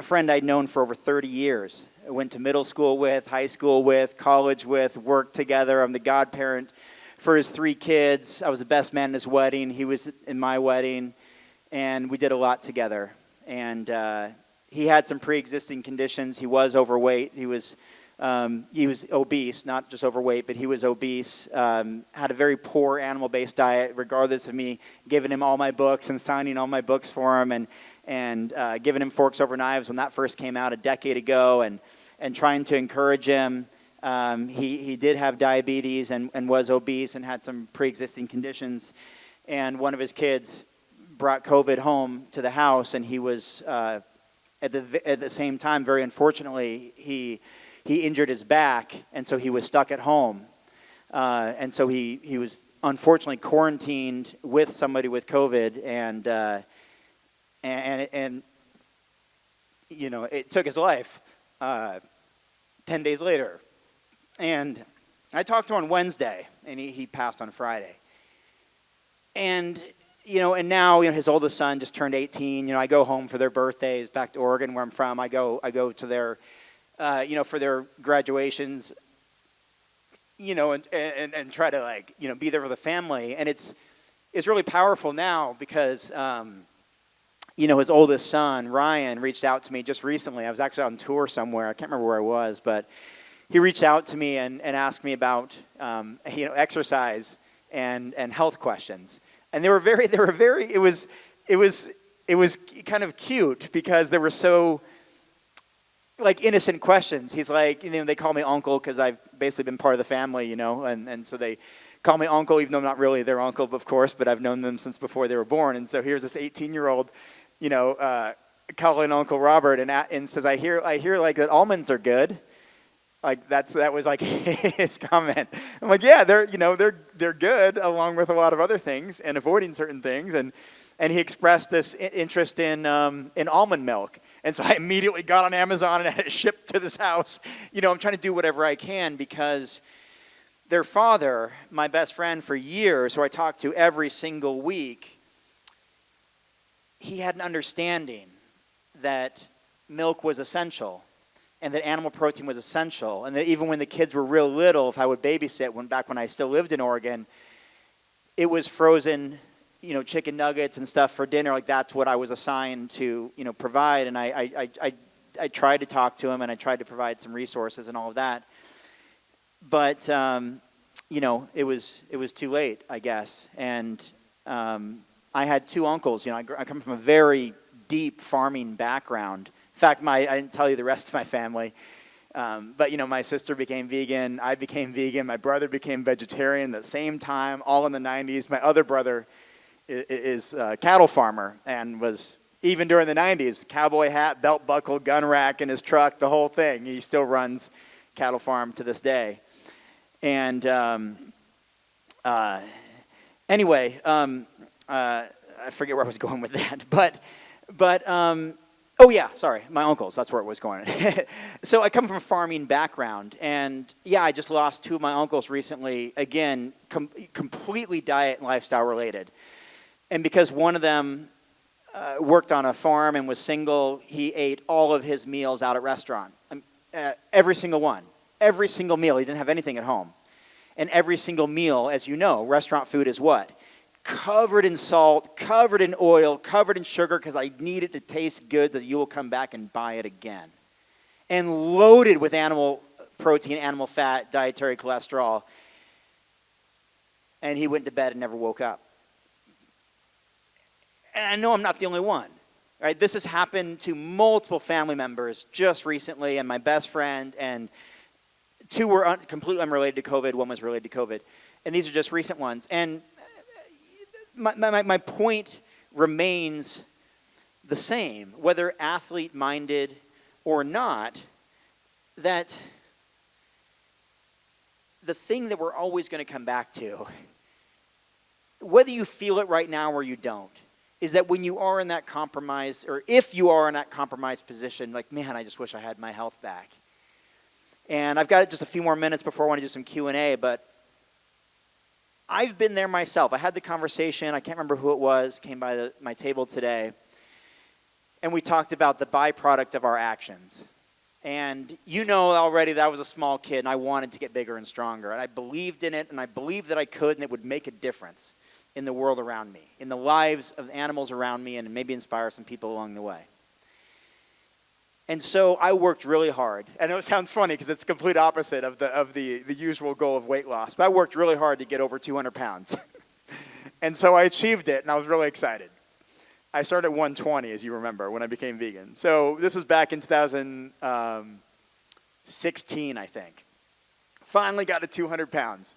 friend I'd known for over 30 years. I went to middle school with, high school with, college with, worked together. I'm the godparent for his 3 kids. I was the best man in his wedding. He was in my wedding. And we did a lot together. And he had some pre-existing conditions. He was overweight. He was obese, not just overweight, but he was obese. Had a very poor animal-based diet, regardless of me giving him all my books and signing all my books for him, and giving him Forks Over Knives when that first came out a decade ago, and trying to encourage him. He did have diabetes and was obese and had some pre-existing conditions. And one of his kids brought COVID home to the house, and he was at the same time, very unfortunately, he injured his back, and so he was stuck at home, and so he was unfortunately quarantined with somebody with COVID, and you know, it took his life 10 days later. And I talked to him on Wednesday, and he passed on Friday. And you know, and now, you know, his oldest son just turned 18. You know, I go home for their birthdays back to Oregon, where I'm from. I go to their, you know, for their graduations, you know, and try to, like, you know, be there for the family. And it's really powerful now because, you know, his oldest son, Ryan, reached out to me just recently. I was actually on tour somewhere. I can't remember where I was, but he reached out to me and asked me about, you know, exercise and health questions. And they were very, it was kind of cute because they were so, like, innocent questions. He's like, you know, they call me uncle because I've basically been part of the family, you know, and so they call me uncle, even though I'm not really their uncle, of course, but I've known them since before they were born. And so here's this 18-year-old, you know, calling Uncle Robert and says, I hear like that almonds are good. Like that was like his comment. I'm like, yeah, they're good along with a lot of other things and avoiding certain things. And he expressed this interest in almond milk. And so I immediately got on Amazon and had it shipped to this house. You know, I'm trying to do whatever I can because their father, my best friend for years, who I talked to every single week, he had an understanding that milk was essential. And that animal protein was essential, and that even when the kids were real little, if I would babysit back when I still lived in Oregon, it was frozen, you know, chicken nuggets and stuff for dinner. Like that's what I was assigned to, you know, provide. And I tried to talk to him, and I tried to provide some resources and all of that. But you know, it was too late, I guess. And I had 2 uncles. You know, I come from a very deep farming background. In fact, I didn't tell you the rest of my family, but, you know, my sister became vegan, I became vegan, my brother became vegetarian at the same time, all in the 90s. My other brother is a cattle farmer and was, even during the 90s, cowboy hat, belt buckle, gun rack in his truck, the whole thing. He still runs cattle farm to this day. And anyway, I forget where I was going with that, but oh yeah, sorry, my uncles, that's where it was going. So I come from a farming background, and yeah, I just lost 2 of my uncles recently, again, completely diet and lifestyle related. And because one of them worked on a farm and was single, he ate all of his meals out at restaurant. Every single one. Every single meal. He didn't have anything at home. And every single meal, as you know, restaurant food is what? Covered in salt, covered in oil, covered in sugar, because I need it to taste good that you will come back and buy it again. And loaded with animal protein, animal fat, dietary cholesterol. And he went to bed and never woke up. And I know I'm not the only one. Right? This has happened to multiple family members just recently, and my best friend, and two were completely unrelated to COVID. One was related to COVID. And these are just recent ones. And my point remains the same, whether athlete-minded or not, that the thing that we're always going to come back to, whether you feel it right now or you don't, is that when you are in that compromised, or if you are in that compromised position, like, man, I just wish I had my health back. And I've got just a few more minutes before I want to do some Q&A, but I've been there myself. I had the conversation, I can't remember who it was, came by my table today, and we talked about the byproduct of our actions. And you know already that I was a small kid, and I wanted to get bigger and stronger, and I believed in it, and I believed that I could, and it would make a difference in the world around me, in the lives of animals around me, and maybe inspire some people along the way. And so I worked really hard. I know it sounds funny because it's the complete opposite of the usual goal of weight loss, but I worked really hard to get over 200 pounds. And so I achieved it, and I was really excited. I started at 120, as you remember, when I became vegan. So this was back in 2016, I think. Finally got to 200 pounds,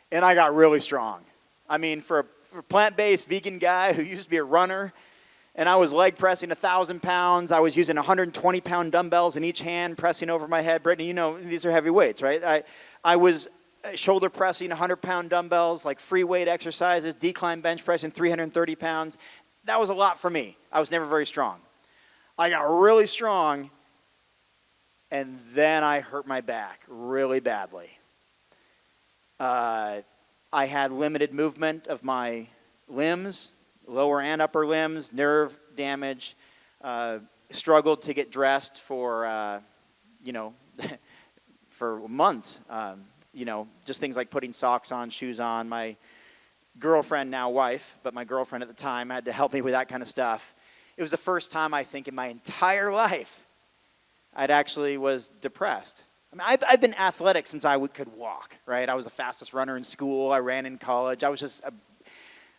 and I got really strong. I mean, for a plant-based vegan guy who used to be a runner, and I was leg pressing 1,000 pounds. I was using 120-pound dumbbells in each hand, pressing over my head. Brittany, you know, these are heavy weights, right? I was shoulder pressing 100-pound dumbbells, like free weight exercises, decline bench pressing 330 pounds. That was a lot for me. I was never very strong. I got really strong, and then I hurt my back really badly. I had limited movement of my limbs, lower and upper limbs, nerve damage, struggled to get dressed for, for months. Just things like putting socks on, shoes on. My girlfriend, now wife, but my girlfriend at the time had to help me with that kind of stuff. It was the first time, I think, in my entire life I'd actually was depressed. I mean, I've been athletic since I could walk, right? I was the fastest runner in school. I ran in college. I was just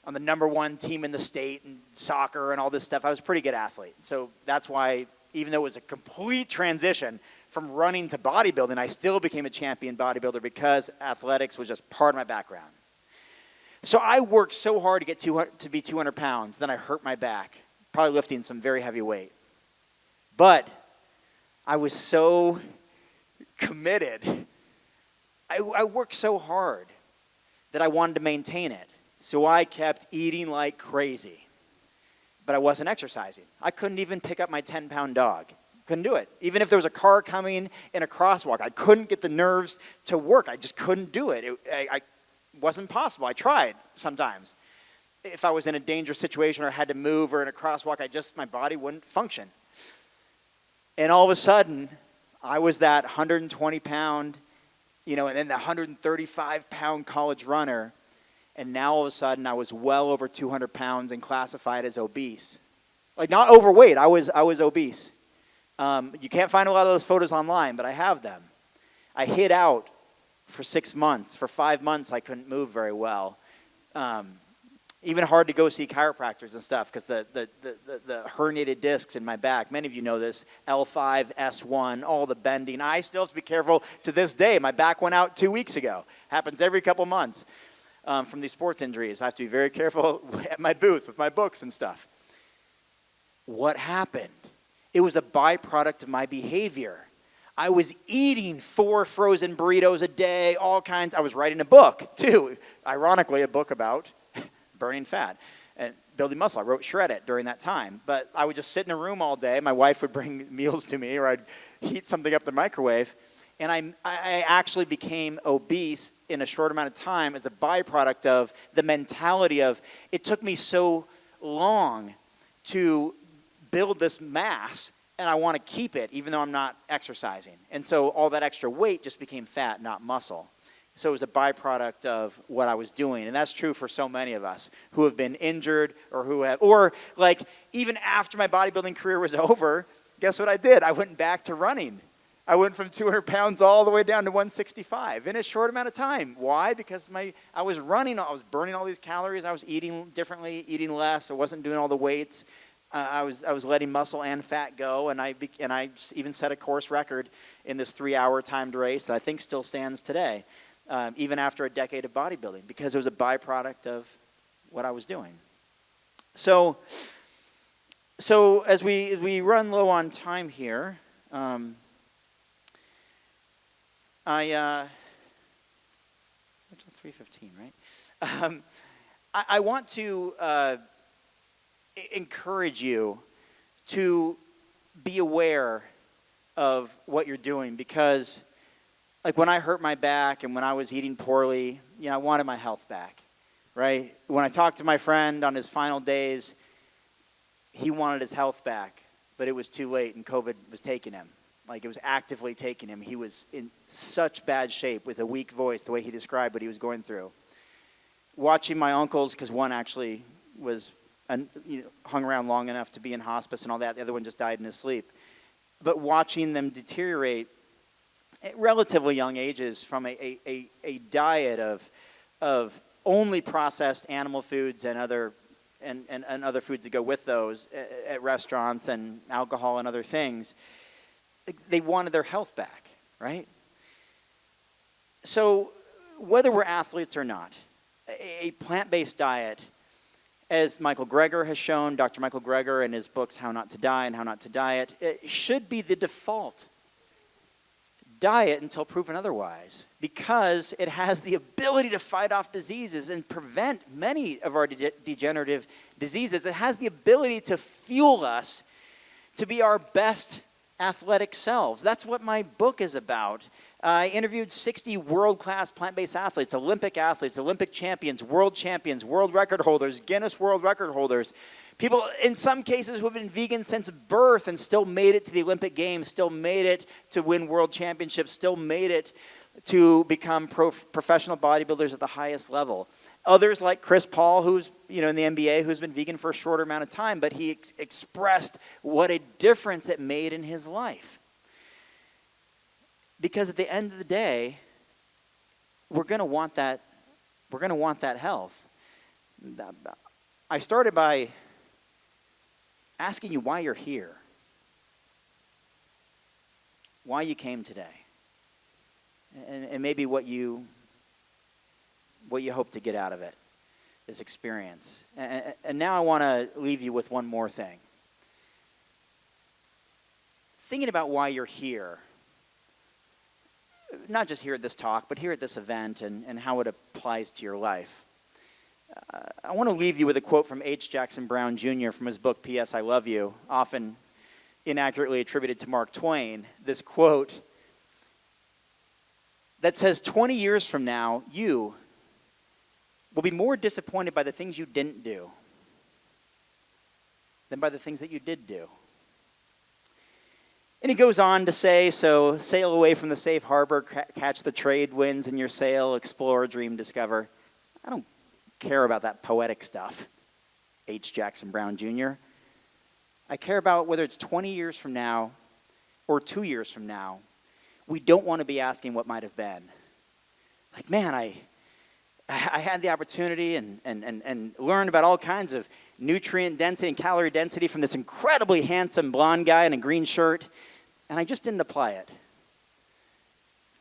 on the #1 team in the state in soccer and all this stuff. I was a pretty good athlete. So that's why, even though it was a complete transition from running to bodybuilding, I still became a champion bodybuilder because athletics was just part of my background. So I worked so hard to get to be 200 pounds. Then I hurt my back, probably lifting some very heavy weight. But I was so committed. I worked so hard that I wanted to maintain it. So I kept eating like crazy. But I wasn't exercising. I couldn't even pick up my 10-pound dog. Couldn't do it. Even if there was a car coming in a crosswalk, I couldn't get the nerves to work. I just couldn't do it. It wasn't possible. I tried sometimes. If I was in a dangerous situation or had to move or in a crosswalk, my body wouldn't function. And all of a sudden, I was that 120-pound, and then the 135-pound college runner. And now all of a sudden, I was well over 200 pounds and classified as obese. Like, not overweight. I was obese. You can't find a lot of those photos online, but I have them. I hid out for 6 months. For 5 months, I couldn't move very well. Even hard to go see chiropractors and stuff because the herniated discs in my back, many of you know this, L5, S1, all the bending. I still have to be careful to this day. My back went out 2 weeks ago. Happens every couple months from these sports injuries. I have to be very careful at my booth with my books and stuff. What happened? It was a byproduct of my behavior. I was eating 4 frozen burritos a day, all kinds. I was writing a book, too. Ironically, a book about burning fat and building muscle. I wrote Shred It during that time. But I would just sit in a room all day. My wife would bring meals to me, or I'd heat something up in the microwave. And I actually became obese in a short amount of time as a byproduct of the mentality of, it took me so long to build this mass, and I want to keep it even though I'm not exercising. And so all that extra weight just became fat, not muscle. So it was a byproduct of what I was doing. And that's true for so many of us who have been injured or like even after my bodybuilding career was over, guess what I did? I went back to running. I went from 200 pounds all the way down to 165 in a short amount of time. Why? Because I was running, I was burning all these calories, I was eating differently, eating less, I wasn't doing all the weights. I was letting muscle and fat go, and I even set a course record in this 3-hour timed race that I think still stands today. Even after a decade of bodybuilding, because it was a byproduct of what I was doing. So as we run low on time here, it's 3:15, right? I want to encourage you to be aware of what you're doing, because like when I hurt my back and when I was eating poorly, I wanted my health back, right? When I talked to my friend on his final days, he wanted his health back, but it was too late and COVID was taking him. Like it was actively taking him. He was in such bad shape with a weak voice, the way he described what he was going through. Watching my uncles, because one actually was hung around long enough to be in hospice and all that. The other one just died in his sleep. But watching them deteriorate at relatively young ages from a diet of only processed animal foods and other foods that go with those at restaurants and alcohol and other things, they wanted their health back, right? So whether we're athletes or not, a plant-based diet, as Michael Greger has shown, Dr. Michael Greger in his books How Not to Die and How Not to Diet, it should be the default diet until proven otherwise, because it has the ability to fight off diseases and prevent many of our degenerative diseases. It has the ability to fuel us to be our best athletic selves. That's what my book is about. I interviewed 60 world-class plant-based athletes, Olympic champions, world record holders, Guinness World Record holders, people in some cases who have been vegan since birth and still made it to the Olympic Games, still made it to win world championships, still made it to become professional bodybuilders at the highest level. Others like Chris Paul, who's in the NBA, who's been vegan for a shorter amount of time, but he expressed what a difference it made in his life. Because at the end of the day, we're going to want that. We're going to want that health. I started by asking you why you're here, why you came today, and maybe what you hope to get out of it, this experience. And now I want to leave you with one more thing. Thinking about why you're here, not just here at this talk, but here at this event and how it applies to your life. I want to leave you with a quote from H. Jackson Brown Jr. from his book, P.S. I Love You, often inaccurately attributed to Mark Twain. This quote that says, 20 years from now, you will be more disappointed by the things you didn't do than by the things that you did do. And he goes on to say, so sail away from the safe harbor, catch the trade winds in your sail, explore, dream, discover. I don't care about that poetic stuff, H. Jackson Brown Jr. I care about whether it's 20 years from now or 2 years from now. We don't want to be asking what might have been. Like, man, I had the opportunity and learned about all kinds of nutrient density and calorie density from this incredibly handsome blonde guy in a green shirt, and I just didn't apply it.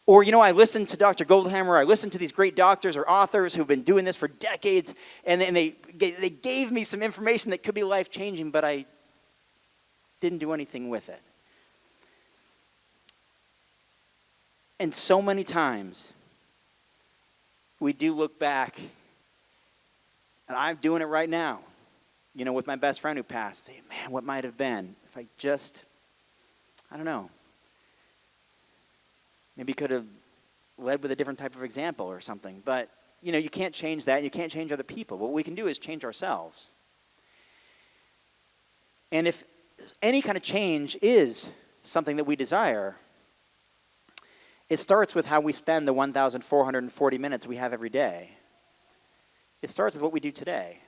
Or, I listened to Dr. Goldhammer, I listened to these great doctors or authors who've been doing this for decades, and they gave me some information that could be life-changing, but I didn't do anything with it. And so many times, we do look back, and I'm doing it right now, with my best friend who passed, say, man, what might have been if I just, I don't know, maybe could have led with a different type of example or something. But, you can't change that. You can't change other people. What we can do is change ourselves. And if any kind of change is something that we desire, it starts with how we spend the 1,440 minutes we have every day. It starts with what we do today.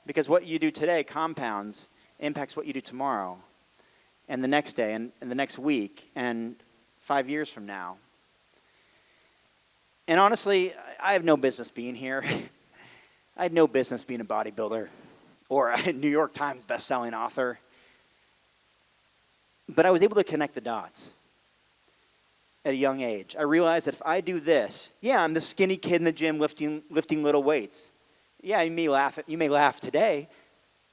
Because what you do today compounds, impacts what you do tomorrow, and the next day, and the next week, and 5 years from now. And honestly, I have no business being here. I had no business being a bodybuilder or a New York Times bestselling author. But I was able to connect the dots at a young age. I realized that if I do this, yeah, I'm the skinny kid in the gym lifting little weights. Yeah, you may laugh today,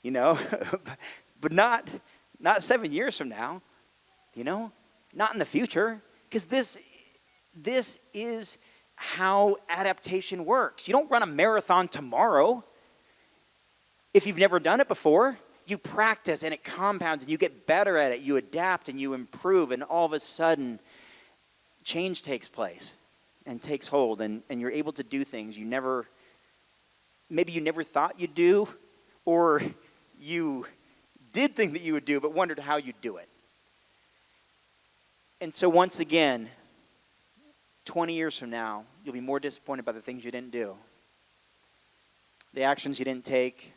you know, but not 7 years from now, you know, not in the future, because this is how adaptation works. You don't run a marathon tomorrow. If you've never done it before, you practice and it compounds and you get better at it. You adapt and you improve, and all of a sudden, change takes place and takes hold, and you're able to do things maybe you never thought you'd do, or you did think that you would do but wondered how you'd do it. And so once again, 20 years from now, you'll be more disappointed by the things you didn't do, the actions you didn't take,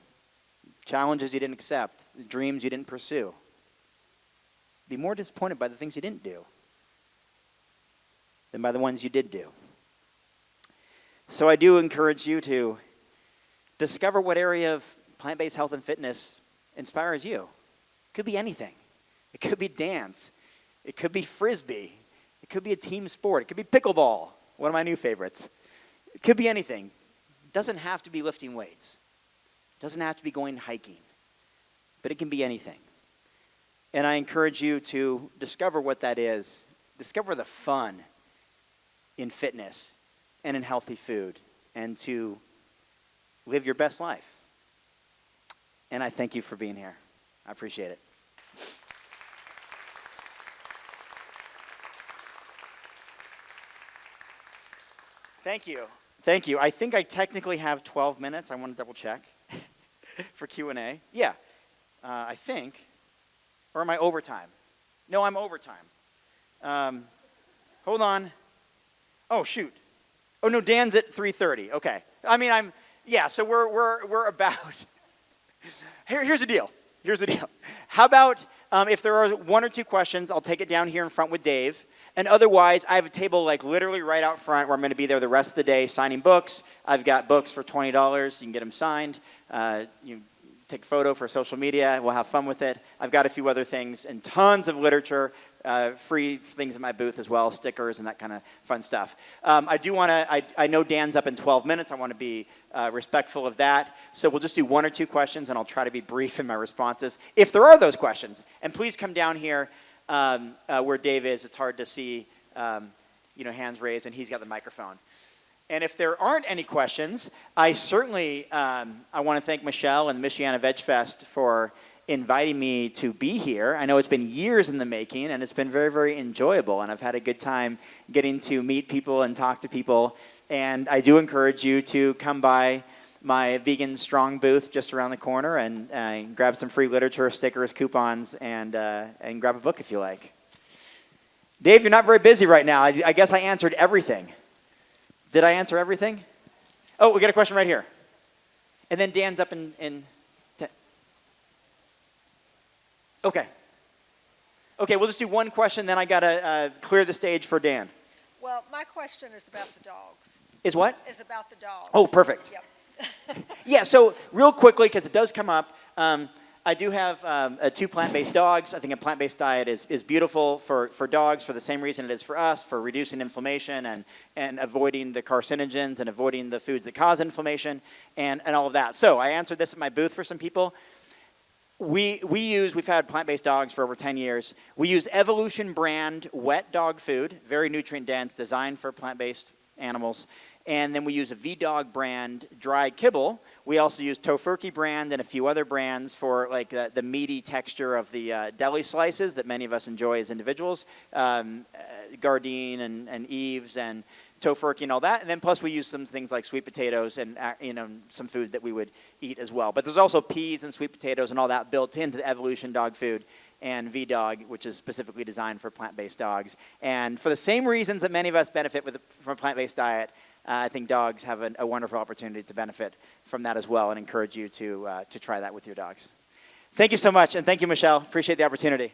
challenges you didn't accept, the dreams you didn't pursue. Be more disappointed by the things you didn't do than by the ones you did do. So I do encourage you to discover what area of plant-based health and fitness inspires you. It could be anything. It could be dance. It could be frisbee. It could be a team sport. It could be pickleball, one of my new favorites. It could be anything. It doesn't have to be lifting weights. It doesn't have to be going hiking. But it can be anything. And I encourage you to discover what that is. Discover the fun in fitness and in healthy food, and to live your best life. And I thank you for being here. I appreciate it. Thank you. Thank you. I think I technically have 12 minutes. I want to double check for Q&A. Yeah, I think. Or am I overtime? No, I'm overtime. Hold on. Oh, shoot. Oh, no, Dan's at 3:30. Okay. I mean, yeah, so we're about. Here's the deal. How about if there are one or two questions, I'll take it down here in front with Dave. And otherwise, I have a table like literally right out front where I'm going to be there the rest of the day signing books. I've got books for $20. You can get them signed. You take a photo for social media. We'll have fun with it. I've got a few other things and tons of literature, free things in my booth as well, stickers and that kind of fun stuff. I do want to, I know Dan's up in 12 minutes. I want to be respectful of that. So we'll just do one or two questions, and I'll try to be brief in my responses, if there are those questions. And please come down here where Dave is. It's hard to see, hands raised, and he's got the microphone. And if there aren't any questions, I certainly I want to thank Michelle and the Michiana VegFest for inviting me to be here. I know it's been years in the making, and it's been very, very enjoyable, and I've had a good time getting to meet people and talk to people. And I do encourage you to come by my Vegan Strong booth just around the corner and grab some free literature, stickers, coupons, and grab a book if you like. Dave, you're not very busy right now. I guess I answered everything. Did I answer everything? Oh, we got a question right here. And then Dan's up in Okay. Okay, we'll just do one question, then I got to clear the stage for Dan. Well, my question is about the dogs. Is what? Is about the dogs. Oh, perfect. Yep. Yeah, so real quickly, because it does come up, I do have 2 plant-based dogs. I think a plant-based diet is beautiful for dogs for the same reason it is for us, for reducing inflammation and avoiding the carcinogens and avoiding the foods that cause inflammation and all of that. So I answered this at my booth for some people. We've had plant-based dogs for over 10 years. We use Evolution brand wet dog food, very nutrient dense, designed for plant-based animals. And then we use a V-Dog brand dry kibble. We also use Tofurky brand and a few other brands for like the meaty texture of the deli slices that many of us enjoy as individuals. Gardein and Eves and tofurkey and all that. And then plus we use some things like sweet potatoes and some food that we would eat as well. But there's also peas and sweet potatoes and all that built into the Evolution dog food and V-Dog, which is specifically designed for plant-based dogs. And for the same reasons that many of us benefit from a plant-based diet, I think dogs have a wonderful opportunity to benefit from that as well, and encourage you to try that with your dogs. Thank you so much, and thank you, Michelle. Appreciate the opportunity.